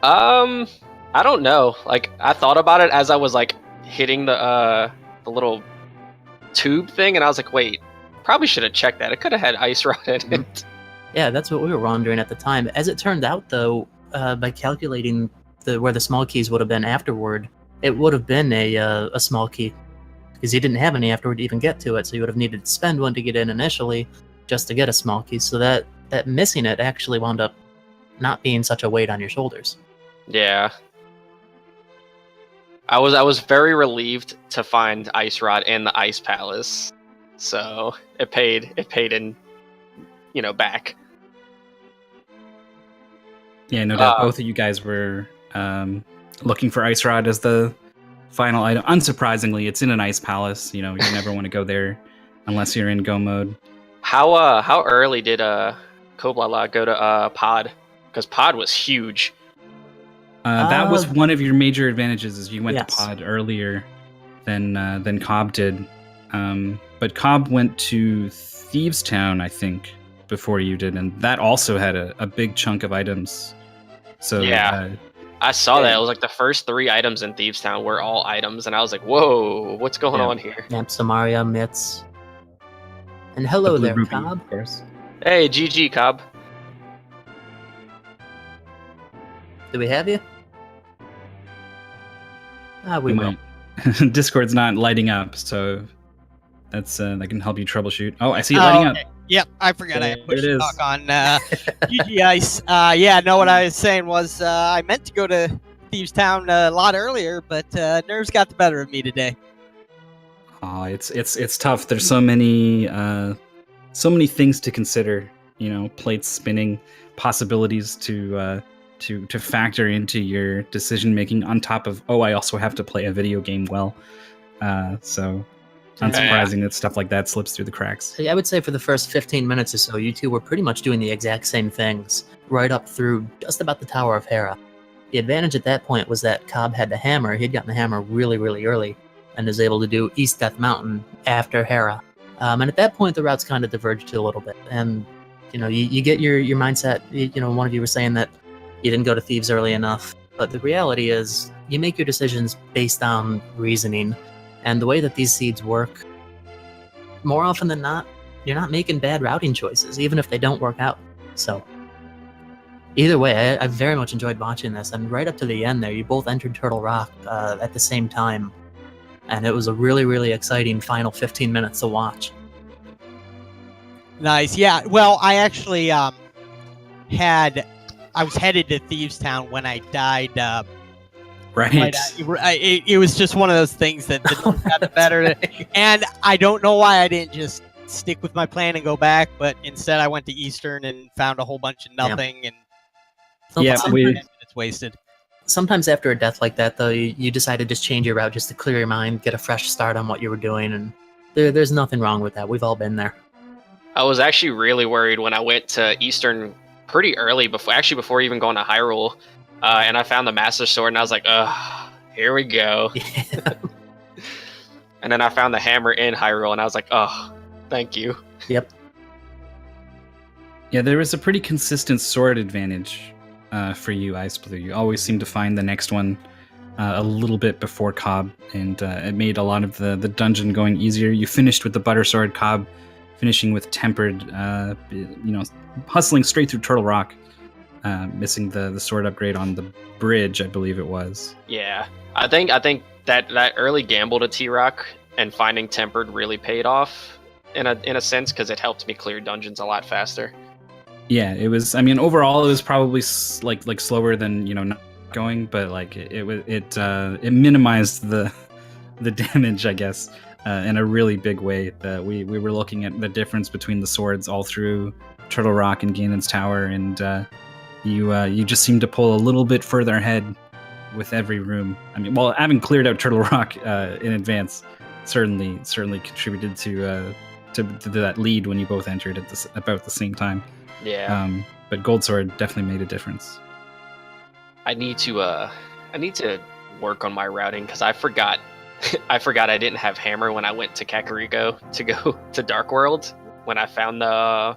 I don't know. Like, I thought about it as I was like hitting the little tube thing, and I was like, wait, probably should have checked that. It could have had Ice Rod in it. Yeah, that's what we were wondering at the time. As it turned out, though, by calculating where the small keys would have been afterward, it would have been a small key, because you didn't have any afterward to even get to it, so you would have needed to spend one to get in initially just to get a small key. So that missing it actually wound up not being such a weight on your shoulders. Yeah. I was very relieved to find Ice Rod in the Ice Palace, so it paid in, back. Yeah, no doubt. Both of you guys were looking for Ice Rod as the final item. Unsurprisingly, it's in an Ice Palace. You never want to go there unless you're in Go mode. How early did Koblala go to Pod? Because Pod was huge. That was one of your major advantages, is you went yes. to Pod earlier than COB did. But COB went to Thieves Town, I think, before you did, and that also had a big chunk of items. So yeah, I saw that. It was like the first 3 items in Thieves Town were all items, and I was like, whoa, what's going on here? Yep, Samaria, Mitz. And hello there, Ruby, COB. of course. Hey, GG, COB. Do we have you? We will. Discord's not lighting up, so that's that can help you troubleshoot. Oh, I see it lighting up. Yep, I forgot I pushed it is. talk on GG Ice. Yeah, no, what I was saying was I meant to go to Thieves Town a lot earlier, but nerves got the better of me today. Oh, it's tough. There's so many things to consider. Plates spinning, possibilities to factor into your decision making. On top of I also have to play a video game well. So unsurprising that stuff like that slips through the cracks. I would say for the first 15 minutes or so, you two were pretty much doing the exact same things, right up through just about the Tower of Hera. The advantage at that point was that COB had the hammer. He'd gotten the hammer really, really early, and was able to do East Death Mountain after Hera. And at that point, the routes kind of diverged a little bit. And, you get your mindset. One of you were saying that you didn't go to Thieves early enough. But the reality is, you make your decisions based on reasoning. And the way that these seeds work, more often than not, you're not making bad routing choices, even if they don't work out. So, either way, I very much enjoyed watching this. And right up to the end there, you both entered Turtle Rock at the same time. And it was a really, really exciting final 15 minutes to watch. Nice. Yeah, well, I actually I was headed to Thieves Town when I died. Right. It was just one of those things that got the better. And I don't know why I didn't just stick with my plan and go back, but instead I went to Eastern and found a whole bunch of nothing. Yeah. And it's wasted. Sometimes after a death like that, though, you decide to just change your route just to clear your mind, get a fresh start on what you were doing, and there's nothing wrong with that. We've all been there. I was actually really worried when I went to Eastern pretty early, before even going to Hyrule, and I found the Master Sword, and I was like, ugh, here we go. Yeah. And then I found the hammer in Hyrule, and I was like, oh, thank you. Yep. Yeah, there was a pretty consistent sword advantage for you, xIceblue. You always seem to find the next one a little bit before COB, and it made a lot of the dungeon going easier. You finished with the Butter Sword, COB finishing with Tempered, hustling straight through Turtle Rock, missing the sword upgrade on the bridge, I believe it was. Yeah, I think that early gamble to T-Rock and finding Tempered really paid off in a sense, because it helped me clear dungeons a lot faster. Yeah, it was. I mean, overall, it was probably like slower than not going, but like it minimized the damage, I guess, in a really big way. That we were looking at the difference between the swords all through Turtle Rock and Ganon's Tower, and you just seem to pull a little bit further ahead with every room. I mean, well, having cleared out Turtle Rock in advance certainly contributed to that lead when you both entered at about the same time. Yeah. But Gold Sword definitely made a difference. I need to work on my routing, because I forgot I didn't have hammer when I went to Kakariko to go to Dark World when I found the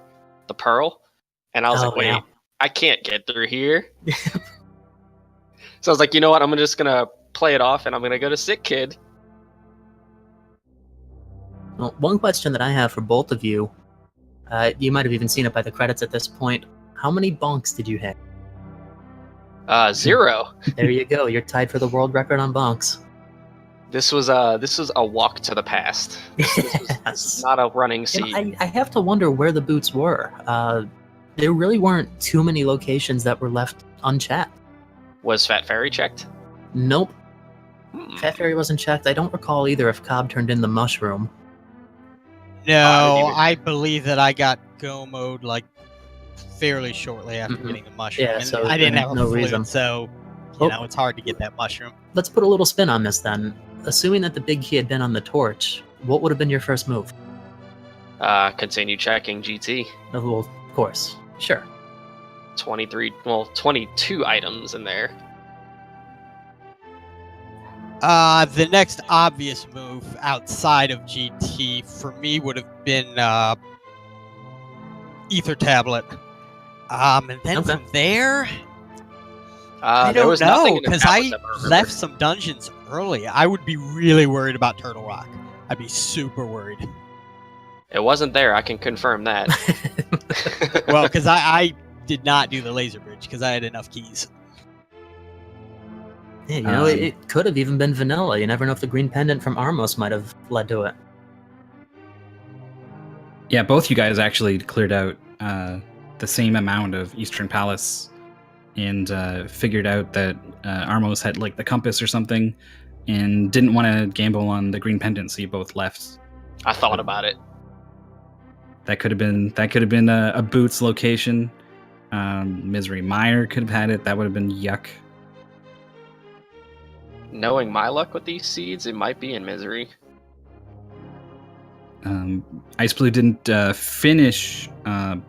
pearl, and I was like, wait, yeah. I can't get through here. So I was like, you know what? I'm just gonna play it off, and I'm gonna go to Sick Kid. Well, one question that I have for both of you, you might have even seen it by the credits at this point. How many bonks did you hit? 0. There you go. You're tied for the world record on bonks. This was a walk to the past. This is not a running seed. I have to wonder where the boots were. There really weren't too many locations that were left unchecked. Was Fat Fairy checked? Nope. Fat Fairy wasn't checked. I don't recall either if COB turned in the mushroom. No, I believe that I got go mode like fairly shortly after getting the mushroom. Yeah, and so I didn't have a no flute, reason. so it's hard to get that mushroom. Let's put a little spin on this then. Assuming that the big key had been on the torch, what would have been your first move? Continue checking GT. Well, of course. Sure. 22 items in there. The next obvious move outside of GT for me would have been Ether Tablet. And then from there, I There don't was nothing know, in the because tablets I that I remember. left some dungeons early. I would be really worried about Turtle Rock. I'd be super worried. It wasn't there. I can confirm that. Well, because I did not do the laser bridge because I had enough keys. Yeah, it could have even been vanilla. You never know if the green pendant from Armos might have led to it. Yeah, both you guys actually cleared out the same amount of Eastern Palace and figured out that Armos had like the compass or something and didn't want to gamble on the green pendant, so you both left. I thought about it. That could have been a Boots location. Misery Meyer could have had it. That would have been yuck. Knowing my luck with these seeds, it might be in Misery. xIceblue didn't finish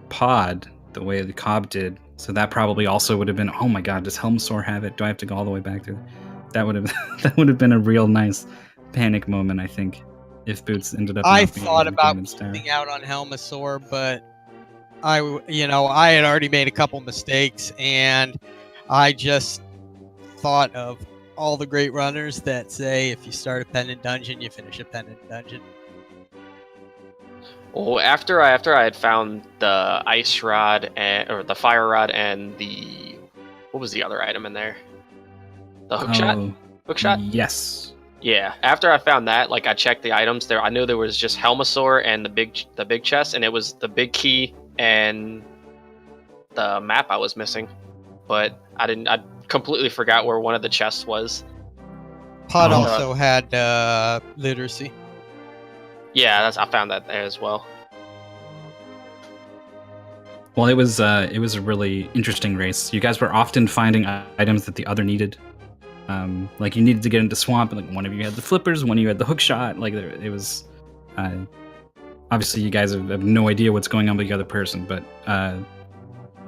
Pod the way the COB did, so that probably also would have been, oh my god, does Helmsaur have it? Do I have to go all the way back to it? That would have been a real nice panic moment, I think, if Boots ended up. I thought about keeping out on Helmsaur, but I had already made a couple mistakes, and I just thought of all the great runners that say if you start a pendant dungeon, you finish a pendant dungeon. Well, after I had found the ice rod or the fire rod and what was the other item in there? The hook shot? Hook shot? Yes. Yeah. After I found that, like I checked the items there. I knew there was just Helmsaur and the big chest, and it was the big key and the map I was missing. But I completely forgot where one of the chests was. Pod also had literacy. Yeah, I found that there as well. Well, it was a really interesting race. You guys were often finding items that the other needed. Like you needed to get into swamp, and like one of you had the flippers, one of you had the hook shot. Like it was. Obviously, you guys have no idea what's going on with the other person, but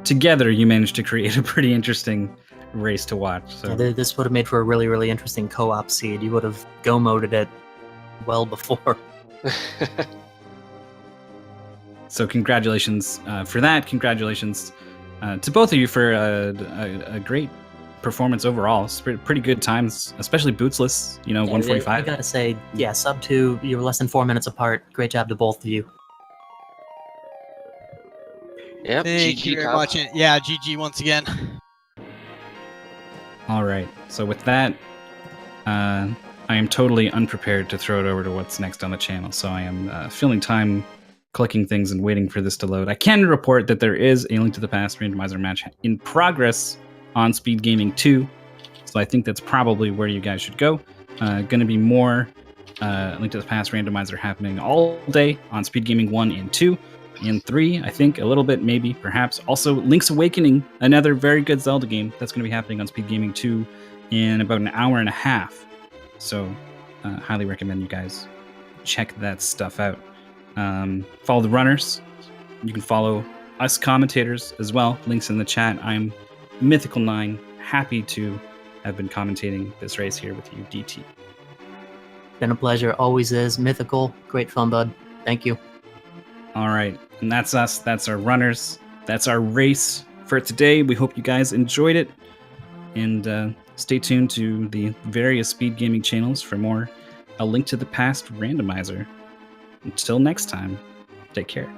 together you managed to create a pretty interesting race to watch. So Yeah, this would have made for a really, really interesting co-op seed. You would have go-moded it well before. So congratulations for that. Congratulations to both of you for a great performance overall. It's pretty good times, especially bootsless. 145. I gotta say, yeah, sub 2, you were less than 4 minutes apart. Great job to both of you. Yep. Thank GG you very Cobb. much. Yeah, GG once again. All right. So with that, I am totally unprepared to throw it over to what's next on the channel. So I am filling time clicking things and waiting for this to load. I can report that there is a Link to the Past randomizer match in progress on Speed Gaming 2. So I think that's probably where you guys should go. Going to be more Link to the Past randomizer happening all day on Speed Gaming 1 and 2. And 3, I think, a little bit, maybe, perhaps. Also, Link's Awakening, another very good Zelda game. That's going to be happening on Speed Gaming 2 in about an hour and a half. So, highly recommend you guys check that stuff out. Follow the runners. You can follow us commentators as well. Links in the chat. I'm Mythical9. Happy to have been commentating this race here with you, DT. Been a pleasure. Always is. Mythical. Great fun, bud. Thank you. All right. And that's us. That's our runners. That's our race for today. We hope you guys enjoyed it. And stay tuned to the various Speed Gaming channels for more A Link to the Past randomizer. Until next time, take care.